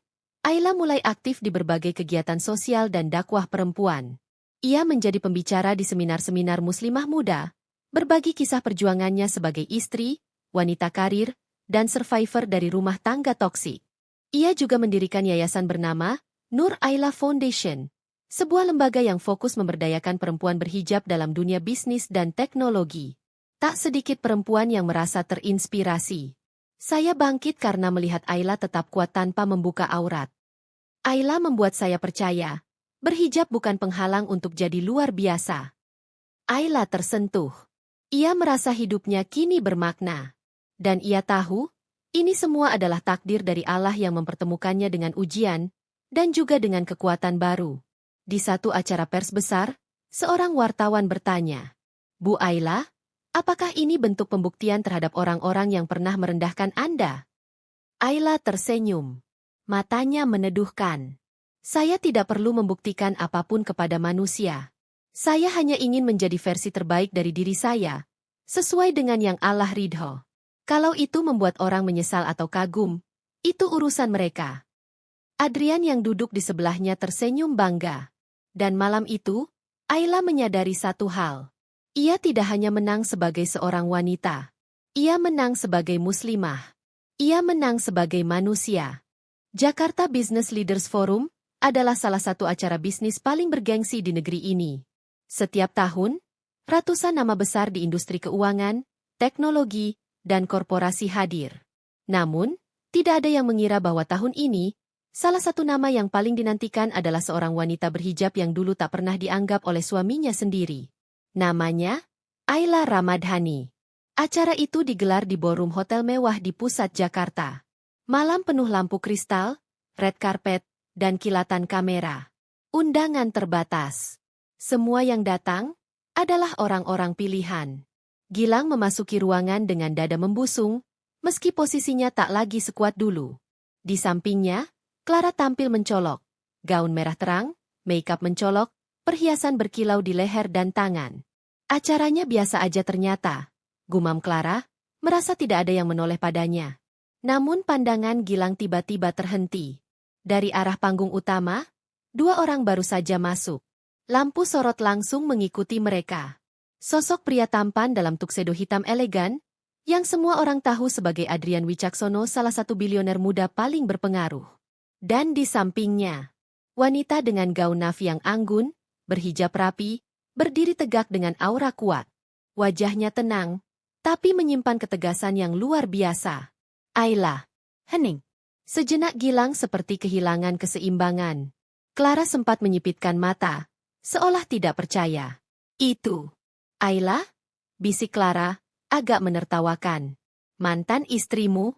Ayla mulai aktif di berbagai kegiatan sosial dan dakwah perempuan. Ia menjadi pembicara di seminar-seminar muslimah muda, berbagi kisah perjuangannya sebagai istri, wanita karir, dan survivor dari rumah tangga toksik. Ia juga mendirikan yayasan bernama Nur Ayla Foundation, sebuah lembaga yang fokus memberdayakan perempuan berhijab dalam dunia bisnis dan teknologi. Tak sedikit perempuan yang merasa terinspirasi. Saya bangkit karena melihat Ayla tetap kuat tanpa membuka aurat. Ayla membuat saya percaya, berhijab bukan penghalang untuk jadi luar biasa. Ayla tersentuh. Ia merasa hidupnya kini bermakna. Dan ia tahu, ini semua adalah takdir dari Allah yang mempertemukannya dengan ujian, dan juga dengan kekuatan baru. Di satu acara pers besar, seorang wartawan bertanya, Bu Ayla, apakah ini bentuk pembuktian terhadap orang-orang yang pernah merendahkan Anda? Ayla tersenyum. Matanya meneduhkan. Saya tidak perlu membuktikan apapun kepada manusia. Saya hanya ingin menjadi versi terbaik dari diri saya, sesuai dengan yang Allah ridho. Kalau itu membuat orang menyesal atau kagum, itu urusan mereka. Adrian yang duduk di sebelahnya tersenyum bangga. Dan malam itu, Ayla menyadari satu hal. Ia tidak hanya menang sebagai seorang wanita. Ia menang sebagai muslimah. Ia menang sebagai manusia. Jakarta Business Leaders Forum adalah salah satu acara bisnis paling bergengsi di negeri ini. Setiap tahun, ratusan nama besar di industri keuangan, teknologi, dan korporasi hadir. Namun, tidak ada yang mengira bahwa tahun ini, salah satu nama yang paling dinantikan adalah seorang wanita berhijab yang dulu tak pernah dianggap oleh suaminya sendiri. Namanya, Ayla Ramadhani. Acara itu digelar di ballroom hotel mewah di pusat Jakarta. Malam penuh lampu kristal, red carpet, dan kilatan kamera. Undangan terbatas. Semua yang datang adalah orang-orang pilihan. Gilang memasuki ruangan dengan dada membusung, meski posisinya tak lagi sekuat dulu. Di sampingnya, Clara tampil mencolok. Gaun merah terang, makeup mencolok, perhiasan berkilau di leher dan tangan. Acaranya biasa aja ternyata. Gumam Clara, merasa tidak ada yang menoleh padanya. Namun pandangan Gilang tiba-tiba terhenti. Dari arah panggung utama, dua orang baru saja masuk. Lampu sorot langsung mengikuti mereka. Sosok pria tampan dalam tuxedo hitam elegan, yang semua orang tahu sebagai Adrian Wicaksono, salah satu bilioner muda paling berpengaruh. Dan di sampingnya, wanita dengan gaun navy yang anggun, berhijab rapi, berdiri tegak dengan aura kuat. Wajahnya tenang, tapi menyimpan ketegasan yang luar biasa. Ayla. Hening. Sejenak Gilang seperti kehilangan keseimbangan. Clara sempat menyipitkan mata, seolah tidak percaya. Itu. Ayla? Bisik Clara, agak menertawakan. Mantan istrimu?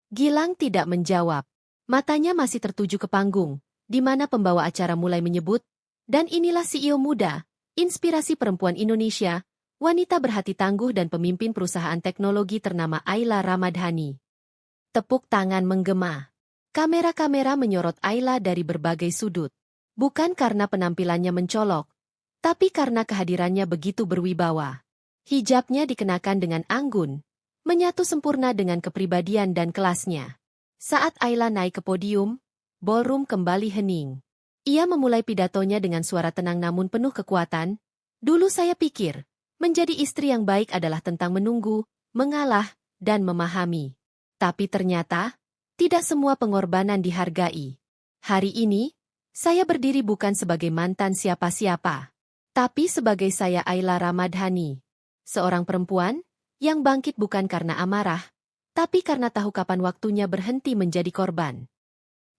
Gilang tidak menjawab. Matanya masih tertuju ke panggung, di mana pembawa acara mulai menyebut, dan inilah CEO muda, inspirasi perempuan Indonesia, wanita berhati tangguh dan pemimpin perusahaan teknologi ternama Ayla Ramadhani. Tepuk tangan menggema. Kamera-kamera menyorot Ayla dari berbagai sudut. Bukan karena penampilannya mencolok, tapi karena kehadirannya begitu berwibawa. Hijabnya dikenakan dengan anggun, menyatu sempurna dengan kepribadian dan kelasnya. Saat Ayla naik ke podium, ballroom kembali hening. Ia memulai pidatonya dengan suara tenang namun penuh kekuatan. Dulu saya pikir, menjadi istri yang baik adalah tentang menunggu, mengalah, dan memahami. Tapi ternyata, tidak semua pengorbanan dihargai. Hari ini, saya berdiri bukan sebagai mantan siapa-siapa, tapi sebagai saya Ayla Ramadhani. Seorang perempuan yang bangkit bukan karena amarah, tapi karena tahu kapan waktunya berhenti menjadi korban.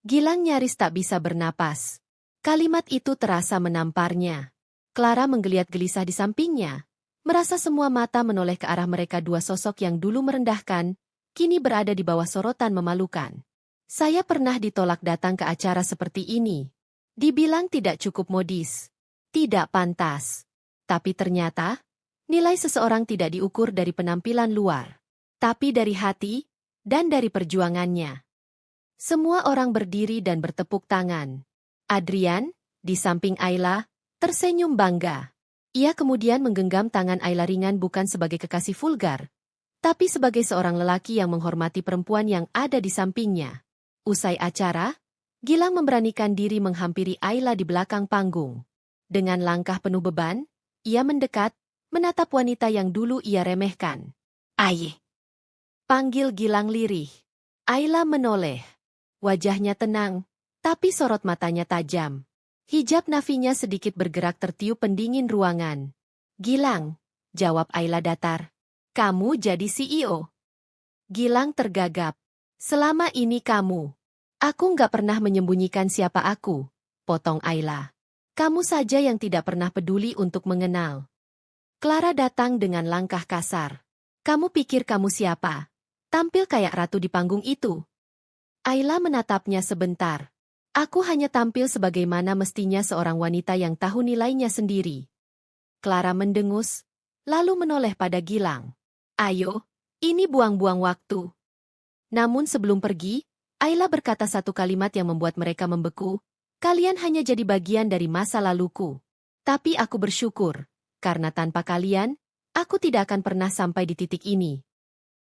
Gilang nyaris tak bisa bernapas. Kalimat itu terasa menamparnya. Clara menggeliat gelisah di sampingnya, merasa semua mata menoleh ke arah mereka dua sosok yang dulu merendahkan, kini berada di bawah sorotan memalukan. Saya pernah ditolak datang ke acara seperti ini. Dibilang tidak cukup modis, tidak pantas. Tapi ternyata, nilai seseorang tidak diukur dari penampilan luar, tapi dari hati dan dari perjuangannya. Semua orang berdiri dan bertepuk tangan. Adrian, di samping Ayla, tersenyum bangga. Ia kemudian menggenggam tangan Ayla ringan bukan sebagai kekasih vulgar, tapi sebagai seorang lelaki yang menghormati perempuan yang ada di sampingnya. Usai acara, Gilang memberanikan diri menghampiri Ayla di belakang panggung. Dengan langkah penuh beban, ia mendekat, menatap wanita yang dulu ia remehkan. "Ayah!" panggil Gilang lirih. Ayla menoleh. Wajahnya tenang, tapi sorot matanya tajam. Hijab nafinya sedikit bergerak tertiup pendingin ruangan. "Gilang," jawab Ayla datar. "Kamu jadi CEO." Gilang tergagap. "Selama ini kamu." "Aku nggak pernah menyembunyikan siapa aku," potong Ayla. "Kamu saja yang tidak pernah peduli untuk mengenal." Clara datang dengan langkah kasar. "Kamu pikir kamu siapa? Tampil kayak ratu di panggung itu." Ayla menatapnya sebentar. "Aku hanya tampil sebagaimana mestinya seorang wanita yang tahu nilainya sendiri." Clara mendengus, lalu menoleh pada Gilang. "Ayo, ini buang-buang waktu." Namun sebelum pergi, Ayla berkata satu kalimat yang membuat mereka membeku. "Kalian hanya jadi bagian dari masa laluku. Tapi aku bersyukur. Karena tanpa kalian, aku tidak akan pernah sampai di titik ini."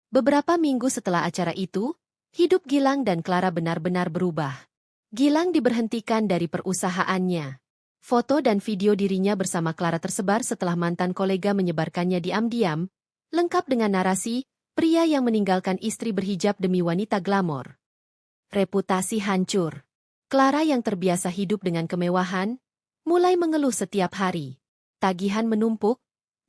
Beberapa minggu setelah acara itu, hidup Gilang dan Clara benar-benar berubah. Gilang diberhentikan dari perusahaannya. Foto dan video dirinya bersama Clara tersebar setelah mantan kolega menyebarkannya diam-diam, lengkap dengan narasi, pria yang meninggalkan istri berhijab demi wanita glamor. Reputasi hancur. Clara yang terbiasa hidup dengan kemewahan, mulai mengeluh setiap hari. Tagihan menumpuk,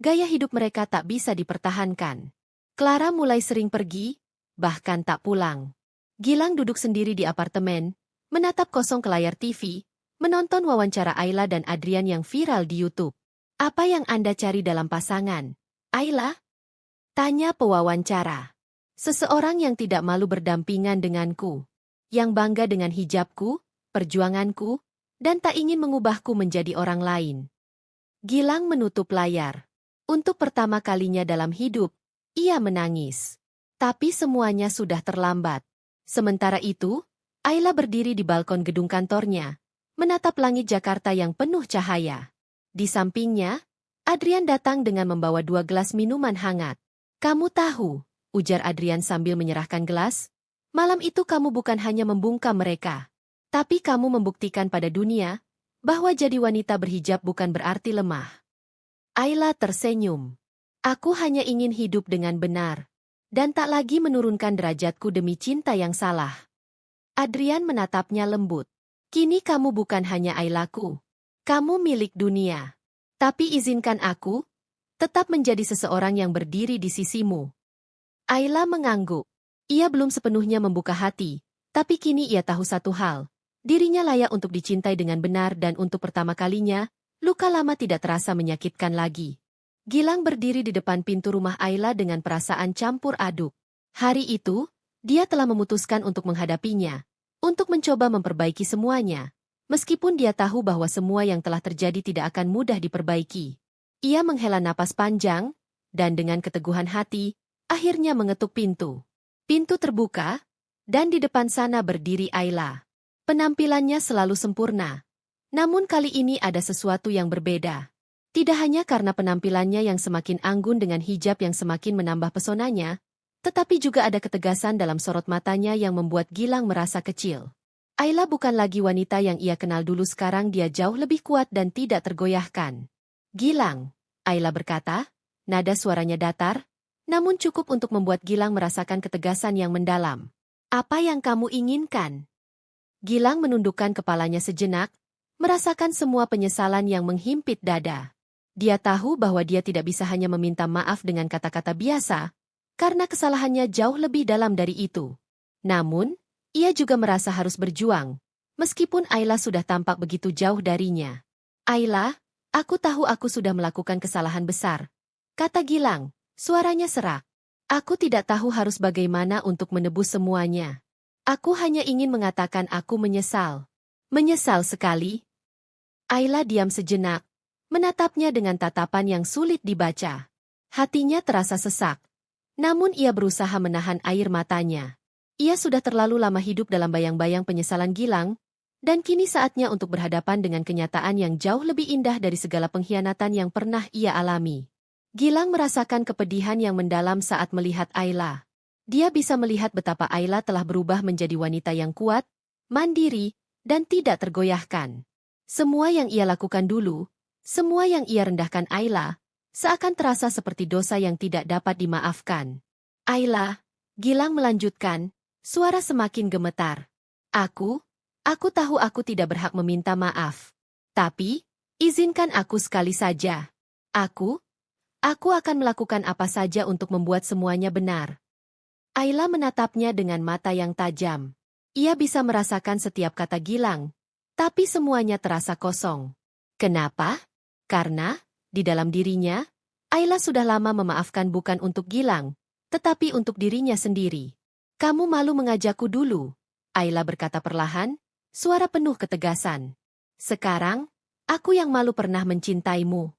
gaya hidup mereka tak bisa dipertahankan. Clara mulai sering pergi, bahkan tak pulang. Gilang duduk sendiri di apartemen, menatap kosong ke layar TV, menonton wawancara Ayla dan Adrian yang viral di YouTube. "Apa yang Anda cari dalam pasangan, Ayla?" tanya pewawancara. "Seseorang yang tidak malu berdampingan denganku, yang bangga dengan hijabku, perjuanganku, dan tak ingin mengubahku menjadi orang lain." Gilang menutup layar. Untuk pertama kalinya dalam hidup, ia menangis. Tapi semuanya sudah terlambat. Sementara itu, Ayla berdiri di balkon gedung kantornya, menatap langit Jakarta yang penuh cahaya. Di sampingnya, Adrian datang dengan membawa 2 gelas minuman hangat. "Kamu tahu," ujar Adrian sambil menyerahkan gelas, "malam itu kamu bukan hanya membungkam mereka, tapi kamu membuktikan pada dunia bahwa jadi wanita berhijab bukan berarti lemah." Ayla tersenyum. "Aku hanya ingin hidup dengan benar, dan tak lagi menurunkan derajatku demi cinta yang salah." Adrian menatapnya lembut. "Kini kamu bukan hanya Aylaku. Kamu milik dunia. Tapi izinkan aku tetap menjadi seseorang yang berdiri di sisimu." Ayla mengangguk. Ia belum sepenuhnya membuka hati, tapi kini ia tahu satu hal. Dirinya layak untuk dicintai dengan benar dan untuk pertama kalinya, luka lama tidak terasa menyakitkan lagi. Gilang berdiri di depan pintu rumah Ayla dengan perasaan campur aduk. Hari itu, dia telah memutuskan untuk menghadapinya, untuk mencoba memperbaiki semuanya. Meskipun dia tahu bahwa semua yang telah terjadi tidak akan mudah diperbaiki. Ia menghela napas panjang, dan dengan keteguhan hati, akhirnya mengetuk pintu. Pintu terbuka, dan di depan sana berdiri Ayla. Penampilannya selalu sempurna. Namun kali ini ada sesuatu yang berbeda. Tidak hanya karena penampilannya yang semakin anggun dengan hijab yang semakin menambah pesonanya, tetapi juga ada ketegasan dalam sorot matanya yang membuat Gilang merasa kecil. Ayla bukan lagi wanita yang ia kenal dulu, sekarang dia jauh lebih kuat dan tidak tergoyahkan. Gilang, Ayla berkata, nada suaranya datar, namun cukup untuk membuat Gilang merasakan ketegasan yang mendalam. Apa yang kamu inginkan? Gilang menundukkan kepalanya sejenak, merasakan semua penyesalan yang menghimpit dada. Dia tahu bahwa dia tidak bisa hanya meminta maaf dengan kata-kata biasa, karena kesalahannya jauh lebih dalam dari itu. Namun, ia juga merasa harus berjuang, meskipun Ayla sudah tampak begitu jauh darinya. Ayla, aku tahu aku sudah melakukan kesalahan besar, kata Gilang, suaranya serak. Aku tidak tahu harus bagaimana untuk menebus semuanya. Aku hanya ingin mengatakan aku menyesal. Menyesal sekali. Ayla diam sejenak, menatapnya dengan tatapan yang sulit dibaca. Hatinya terasa sesak. Namun ia berusaha menahan air matanya. Ia sudah terlalu lama hidup dalam bayang-bayang penyesalan Gilang, dan kini saatnya untuk berhadapan dengan kenyataan yang jauh lebih indah dari segala pengkhianatan yang pernah ia alami. Gilang merasakan kepedihan yang mendalam saat melihat Ayla. Dia bisa melihat betapa Ayla telah berubah menjadi wanita yang kuat, mandiri, dan tidak tergoyahkan. Semua yang ia lakukan dulu, semua yang ia rendahkan Ayla, seakan terasa seperti dosa yang tidak dapat dimaafkan. Ayla, Gilang melanjutkan, suara semakin gemetar. Aku tahu aku tidak berhak meminta maaf. Tapi, izinkan aku sekali saja. Aku akan melakukan apa saja untuk membuat semuanya benar. Ayla menatapnya dengan mata yang tajam. Ia bisa merasakan setiap kata Gilang, tapi semuanya terasa kosong. Kenapa? Karena, di dalam dirinya, Ayla sudah lama memaafkan bukan untuk Gilang, tetapi untuk dirinya sendiri. Kamu malu mengajakku dulu, Ayla berkata perlahan, suara penuh ketegasan. Sekarang, aku yang malu pernah mencintaimu.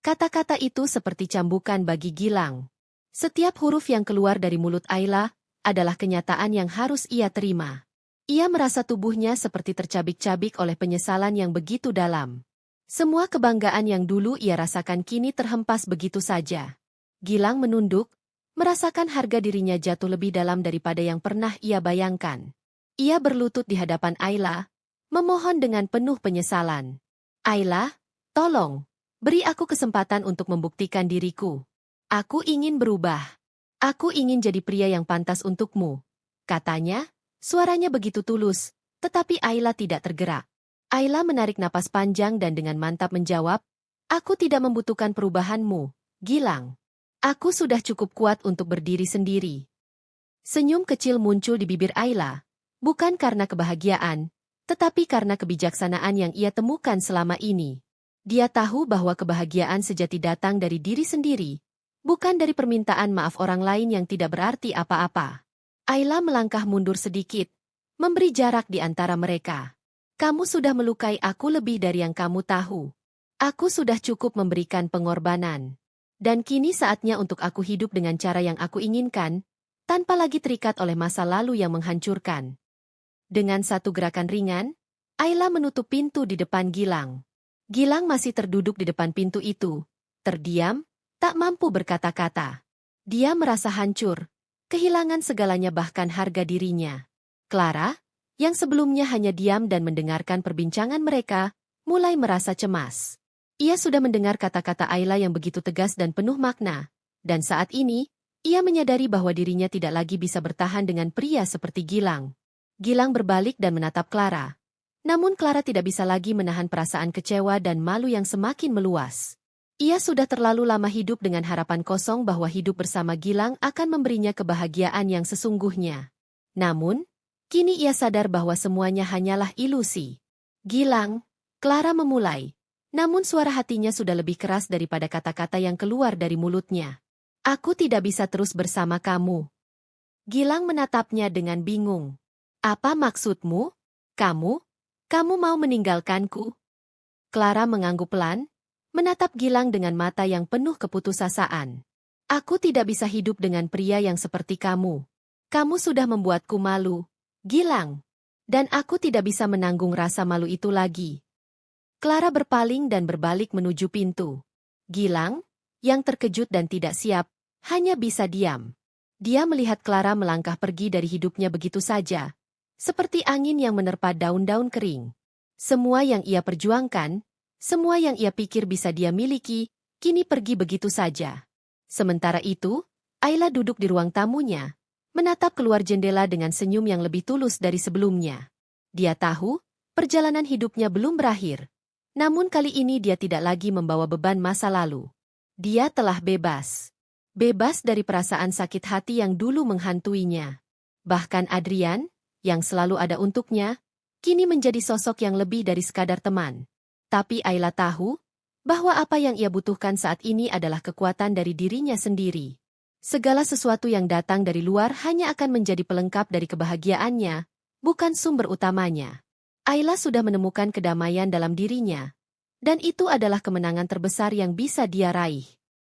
Kata-kata itu seperti cambukan bagi Gilang. Setiap huruf yang keluar dari mulut Ayla adalah kenyataan yang harus ia terima. Ia merasa tubuhnya seperti tercabik-cabik oleh penyesalan yang begitu dalam. Semua kebanggaan yang dulu ia rasakan kini terhempas begitu saja. Gilang menunduk, merasakan harga dirinya jatuh lebih dalam daripada yang pernah ia bayangkan. Ia berlutut di hadapan Ayla, memohon dengan penuh penyesalan. Ayla, tolong, beri aku kesempatan untuk membuktikan diriku. Aku ingin berubah. Aku ingin jadi pria yang pantas untukmu, katanya, suaranya begitu tulus, tetapi Ayla tidak tergerak. Ayla menarik napas panjang dan dengan mantap menjawab, aku tidak membutuhkan perubahanmu, Gilang. Aku sudah cukup kuat untuk berdiri sendiri. Senyum kecil muncul di bibir Ayla, bukan karena kebahagiaan, tetapi karena kebijaksanaan yang ia temukan selama ini. Dia tahu bahwa kebahagiaan sejati datang dari diri sendiri, bukan dari permintaan maaf orang lain yang tidak berarti apa-apa. Ayla melangkah mundur sedikit, memberi jarak di antara mereka. Kamu sudah melukai aku lebih dari yang kamu tahu. Aku sudah cukup memberikan pengorbanan. Dan kini saatnya untuk aku hidup dengan cara yang aku inginkan, tanpa lagi terikat oleh masa lalu yang menghancurkan. Dengan satu gerakan ringan, Ayla menutup pintu di depan Gilang. Gilang masih terduduk di depan pintu itu, terdiam, tak mampu berkata-kata. Dia merasa hancur, kehilangan segalanya bahkan harga dirinya. Clara, yang sebelumnya hanya diam dan mendengarkan perbincangan mereka, mulai merasa cemas. Ia sudah mendengar kata-kata Ayla yang begitu tegas dan penuh makna, dan saat ini, ia menyadari bahwa dirinya tidak lagi bisa bertahan dengan pria seperti Gilang. Gilang berbalik dan menatap Clara. Namun Clara tidak bisa lagi menahan perasaan kecewa dan malu yang semakin meluas. Ia sudah terlalu lama hidup dengan harapan kosong bahwa hidup bersama Gilang akan memberinya kebahagiaan yang sesungguhnya. Namun, kini ia sadar bahwa semuanya hanyalah ilusi. Gilang, Clara memulai. Namun suara hatinya sudah lebih keras daripada kata-kata yang keluar dari mulutnya. Aku tidak bisa terus bersama kamu. Gilang menatapnya dengan bingung. Apa maksudmu? Kamu? Kamu mau meninggalkanku? Clara mengangguk pelan, menatap Gilang dengan mata yang penuh keputusasaan. Aku tidak bisa hidup dengan pria yang seperti kamu. Kamu sudah membuatku malu, Gilang. Dan aku tidak bisa menanggung rasa malu itu lagi. Clara berpaling dan berbalik menuju pintu. Gilang, yang terkejut dan tidak siap, hanya bisa diam. Dia melihat Clara melangkah pergi dari hidupnya begitu saja, seperti angin yang menerpa daun-daun kering. Semua yang ia perjuangkan, semua yang ia pikir bisa dia miliki, kini pergi begitu saja. Sementara itu, Ayla duduk di ruang tamunya, menatap keluar jendela dengan senyum yang lebih tulus dari sebelumnya. Dia tahu, perjalanan hidupnya belum berakhir. Namun kali ini dia tidak lagi membawa beban masa lalu. Dia telah bebas. Bebas dari perasaan sakit hati yang dulu menghantuinya. Bahkan Adrian, yang selalu ada untuknya, kini menjadi sosok yang lebih dari sekadar teman. Tapi Ayla tahu, bahwa apa yang ia butuhkan saat ini adalah kekuatan dari dirinya sendiri. Segala sesuatu yang datang dari luar hanya akan menjadi pelengkap dari kebahagiaannya, bukan sumber utamanya. Ayla sudah menemukan kedamaian dalam dirinya, dan itu adalah kemenangan terbesar yang bisa dia raih.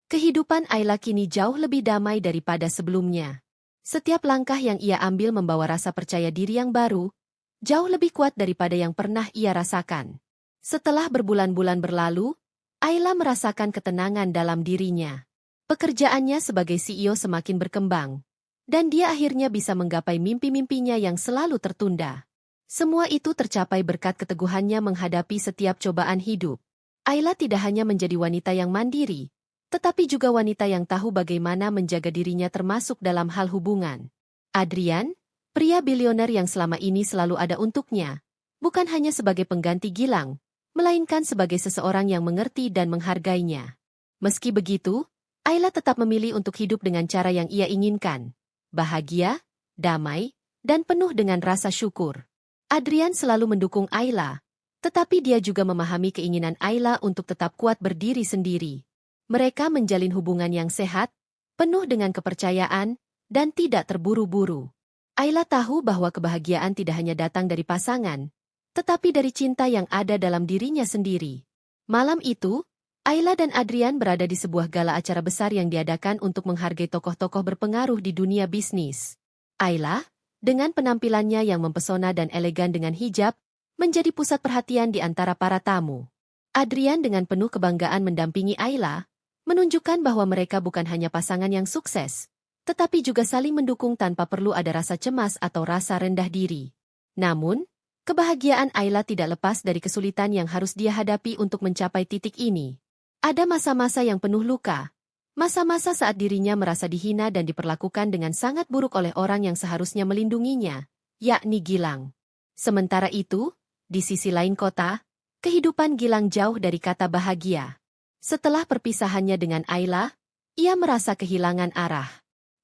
Kehidupan Ayla kini jauh lebih damai daripada sebelumnya. Setiap langkah yang ia ambil membawa rasa percaya diri yang baru, jauh lebih kuat daripada yang pernah ia rasakan. Setelah berbulan-bulan berlalu, Ayla merasakan ketenangan dalam dirinya. Pekerjaannya sebagai CEO semakin berkembang, dan dia akhirnya bisa menggapai mimpi-mimpinya yang selalu tertunda. Semua itu tercapai berkat keteguhannya menghadapi setiap cobaan hidup. Ayla tidak hanya menjadi wanita yang mandiri, tetapi juga wanita yang tahu bagaimana menjaga dirinya termasuk dalam hal hubungan. Adrian, pria bilioner yang selama ini selalu ada untuknya, bukan hanya sebagai pengganti Gilang, melainkan sebagai seseorang yang mengerti dan menghargainya. Meski begitu, Ayla tetap memilih untuk hidup dengan cara yang ia inginkan. Bahagia, damai, dan penuh dengan rasa syukur. Adrian selalu mendukung Ayla, tetapi dia juga memahami keinginan Ayla untuk tetap kuat berdiri sendiri. Mereka menjalin hubungan yang sehat, penuh dengan kepercayaan, dan tidak terburu-buru. Ayla tahu bahwa kebahagiaan tidak hanya datang dari pasangan, tetapi dari cinta yang ada dalam dirinya sendiri. Malam itu, Ayla dan Adrian berada di sebuah gala acara besar yang diadakan untuk menghargai tokoh-tokoh berpengaruh di dunia bisnis. Ayla, dengan penampilannya yang mempesona dan elegan dengan hijab, menjadi pusat perhatian di antara para tamu. Adrian dengan penuh kebanggaan mendampingi Ayla, menunjukkan bahwa mereka bukan hanya pasangan yang sukses, tetapi juga saling mendukung tanpa perlu ada rasa cemas atau rasa rendah diri. Namun, kebahagiaan Ayla tidak lepas dari kesulitan yang harus dia hadapi untuk mencapai titik ini. Ada masa-masa yang penuh luka, masa-masa saat dirinya merasa dihina dan diperlakukan dengan sangat buruk oleh orang yang seharusnya melindunginya, yakni Gilang. Sementara itu, di sisi lain kota, kehidupan Gilang jauh dari kata bahagia. Setelah perpisahannya dengan Ayla, ia merasa kehilangan arah.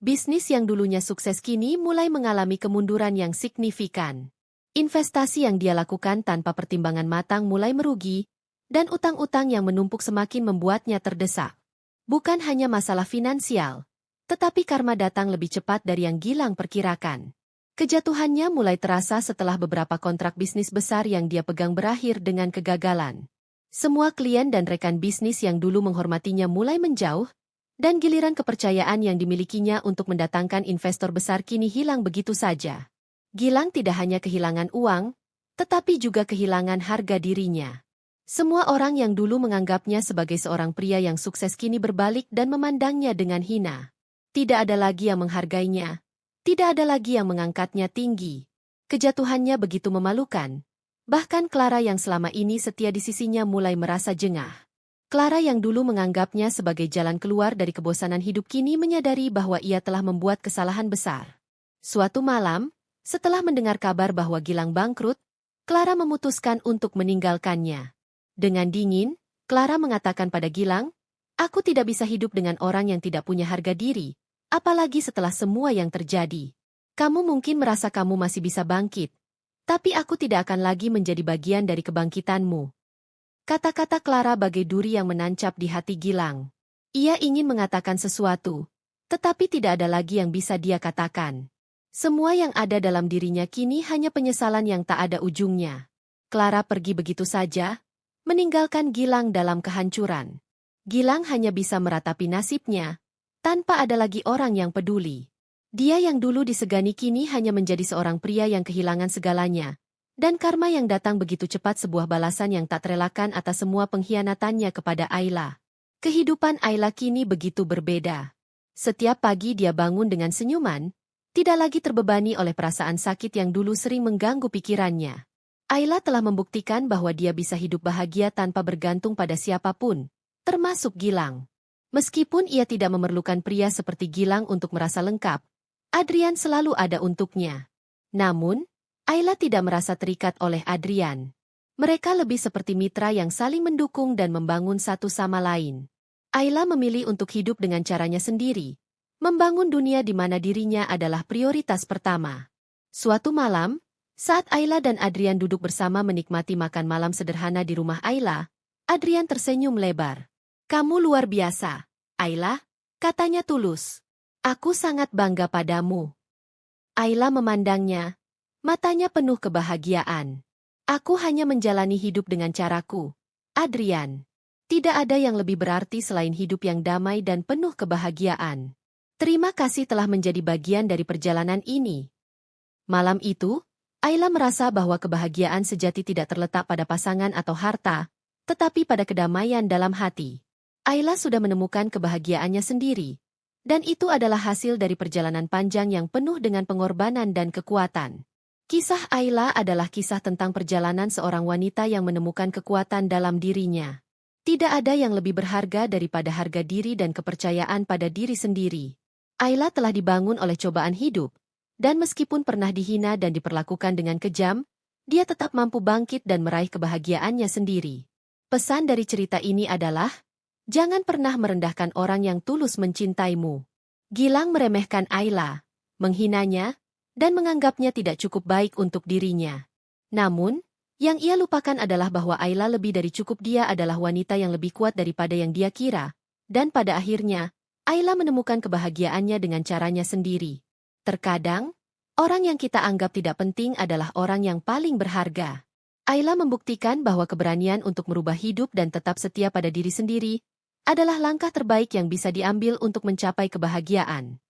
Bisnis yang dulunya sukses kini mulai mengalami kemunduran yang signifikan. Investasi yang dia lakukan tanpa pertimbangan matang mulai merugi, dan utang-utang yang menumpuk semakin membuatnya terdesak. Bukan hanya masalah finansial, tetapi karma datang lebih cepat dari yang Gilang perkirakan. Kejatuhannya mulai terasa setelah beberapa kontrak bisnis besar yang dia pegang berakhir dengan kegagalan. Semua klien dan rekan bisnis yang dulu menghormatinya mulai menjauh, dan giliran kepercayaan yang dimilikinya untuk mendatangkan investor besar kini hilang begitu saja. Gilang tidak hanya kehilangan uang, tetapi juga kehilangan harga dirinya. Semua orang yang dulu menganggapnya sebagai seorang pria yang sukses kini berbalik dan memandangnya dengan hina. Tidak ada lagi yang menghargainya. Tidak ada lagi yang mengangkatnya tinggi. Kejatuhannya begitu memalukan. Bahkan Clara yang selama ini setia di sisinya mulai merasa jengah. Clara yang dulu menganggapnya sebagai jalan keluar dari kebosanan hidup kini menyadari bahwa ia telah membuat kesalahan besar. Suatu malam, setelah mendengar kabar bahwa Gilang bangkrut, Clara memutuskan untuk meninggalkannya. Dengan dingin, Clara mengatakan pada Gilang, "Aku tidak bisa hidup dengan orang yang tidak punya harga diri, apalagi setelah semua yang terjadi. Kamu mungkin merasa kamu masih bisa bangkit, tapi aku tidak akan lagi menjadi bagian dari kebangkitanmu." Kata-kata Clara bagai duri yang menancap di hati Gilang. Ia ingin mengatakan sesuatu, tetapi tidak ada lagi yang bisa dia katakan. Semua yang ada dalam dirinya kini hanya penyesalan yang tak ada ujungnya. Clara pergi begitu saja, meninggalkan Gilang dalam kehancuran. Gilang hanya bisa meratapi nasibnya, tanpa ada lagi orang yang peduli. Dia yang dulu disegani kini hanya menjadi seorang pria yang kehilangan segalanya. Dan karma yang datang begitu cepat, sebuah balasan yang tak terelakkan atas semua pengkhianatannya kepada Ayla. Kehidupan Ayla kini begitu berbeda. Setiap pagi dia bangun dengan senyuman, tidak lagi terbebani oleh perasaan sakit yang dulu sering mengganggu pikirannya. Ayla telah membuktikan bahwa dia bisa hidup bahagia tanpa bergantung pada siapapun, termasuk Gilang. Meskipun ia tidak memerlukan pria seperti Gilang untuk merasa lengkap, Adrian selalu ada untuknya. Namun, Ayla tidak merasa terikat oleh Adrian. Mereka lebih seperti mitra yang saling mendukung dan membangun satu sama lain. Ayla memilih untuk hidup dengan caranya sendiri, membangun dunia di mana dirinya adalah prioritas pertama. Suatu malam, saat Ayla dan Adrian duduk bersama menikmati makan malam sederhana di rumah Ayla, Adrian tersenyum lebar. "Kamu luar biasa, Ayla," katanya tulus. "Aku sangat bangga padamu." Ayla memandangnya, matanya penuh kebahagiaan. "Aku hanya menjalani hidup dengan caraku, Adrian. Tidak ada yang lebih berarti selain hidup yang damai dan penuh kebahagiaan. Terima kasih telah menjadi bagian dari perjalanan ini." Malam itu, Ayla merasa bahwa kebahagiaan sejati tidak terletak pada pasangan atau harta, tetapi pada kedamaian dalam hati. Ayla sudah menemukan kebahagiaannya sendiri, dan itu adalah hasil dari perjalanan panjang yang penuh dengan pengorbanan dan kekuatan. Kisah Ayla adalah kisah tentang perjalanan seorang wanita yang menemukan kekuatan dalam dirinya. Tidak ada yang lebih berharga daripada harga diri dan kepercayaan pada diri sendiri. Ayla telah dibangun oleh cobaan hidup, dan meskipun pernah dihina dan diperlakukan dengan kejam, dia tetap mampu bangkit dan meraih kebahagiaannya sendiri. Pesan dari cerita ini adalah, jangan pernah merendahkan orang yang tulus mencintaimu. Gilang meremehkan Ayla, menghinanya, dan menganggapnya tidak cukup baik untuk dirinya. Namun, yang ia lupakan adalah bahwa Ayla lebih dari cukup. Dia adalah wanita yang lebih kuat daripada yang dia kira, dan pada akhirnya, Ayla menemukan kebahagiaannya dengan caranya sendiri. Terkadang, orang yang kita anggap tidak penting adalah orang yang paling berharga. Ayla membuktikan bahwa keberanian untuk merubah hidup dan tetap setia pada diri sendiri adalah langkah terbaik yang bisa diambil untuk mencapai kebahagiaan.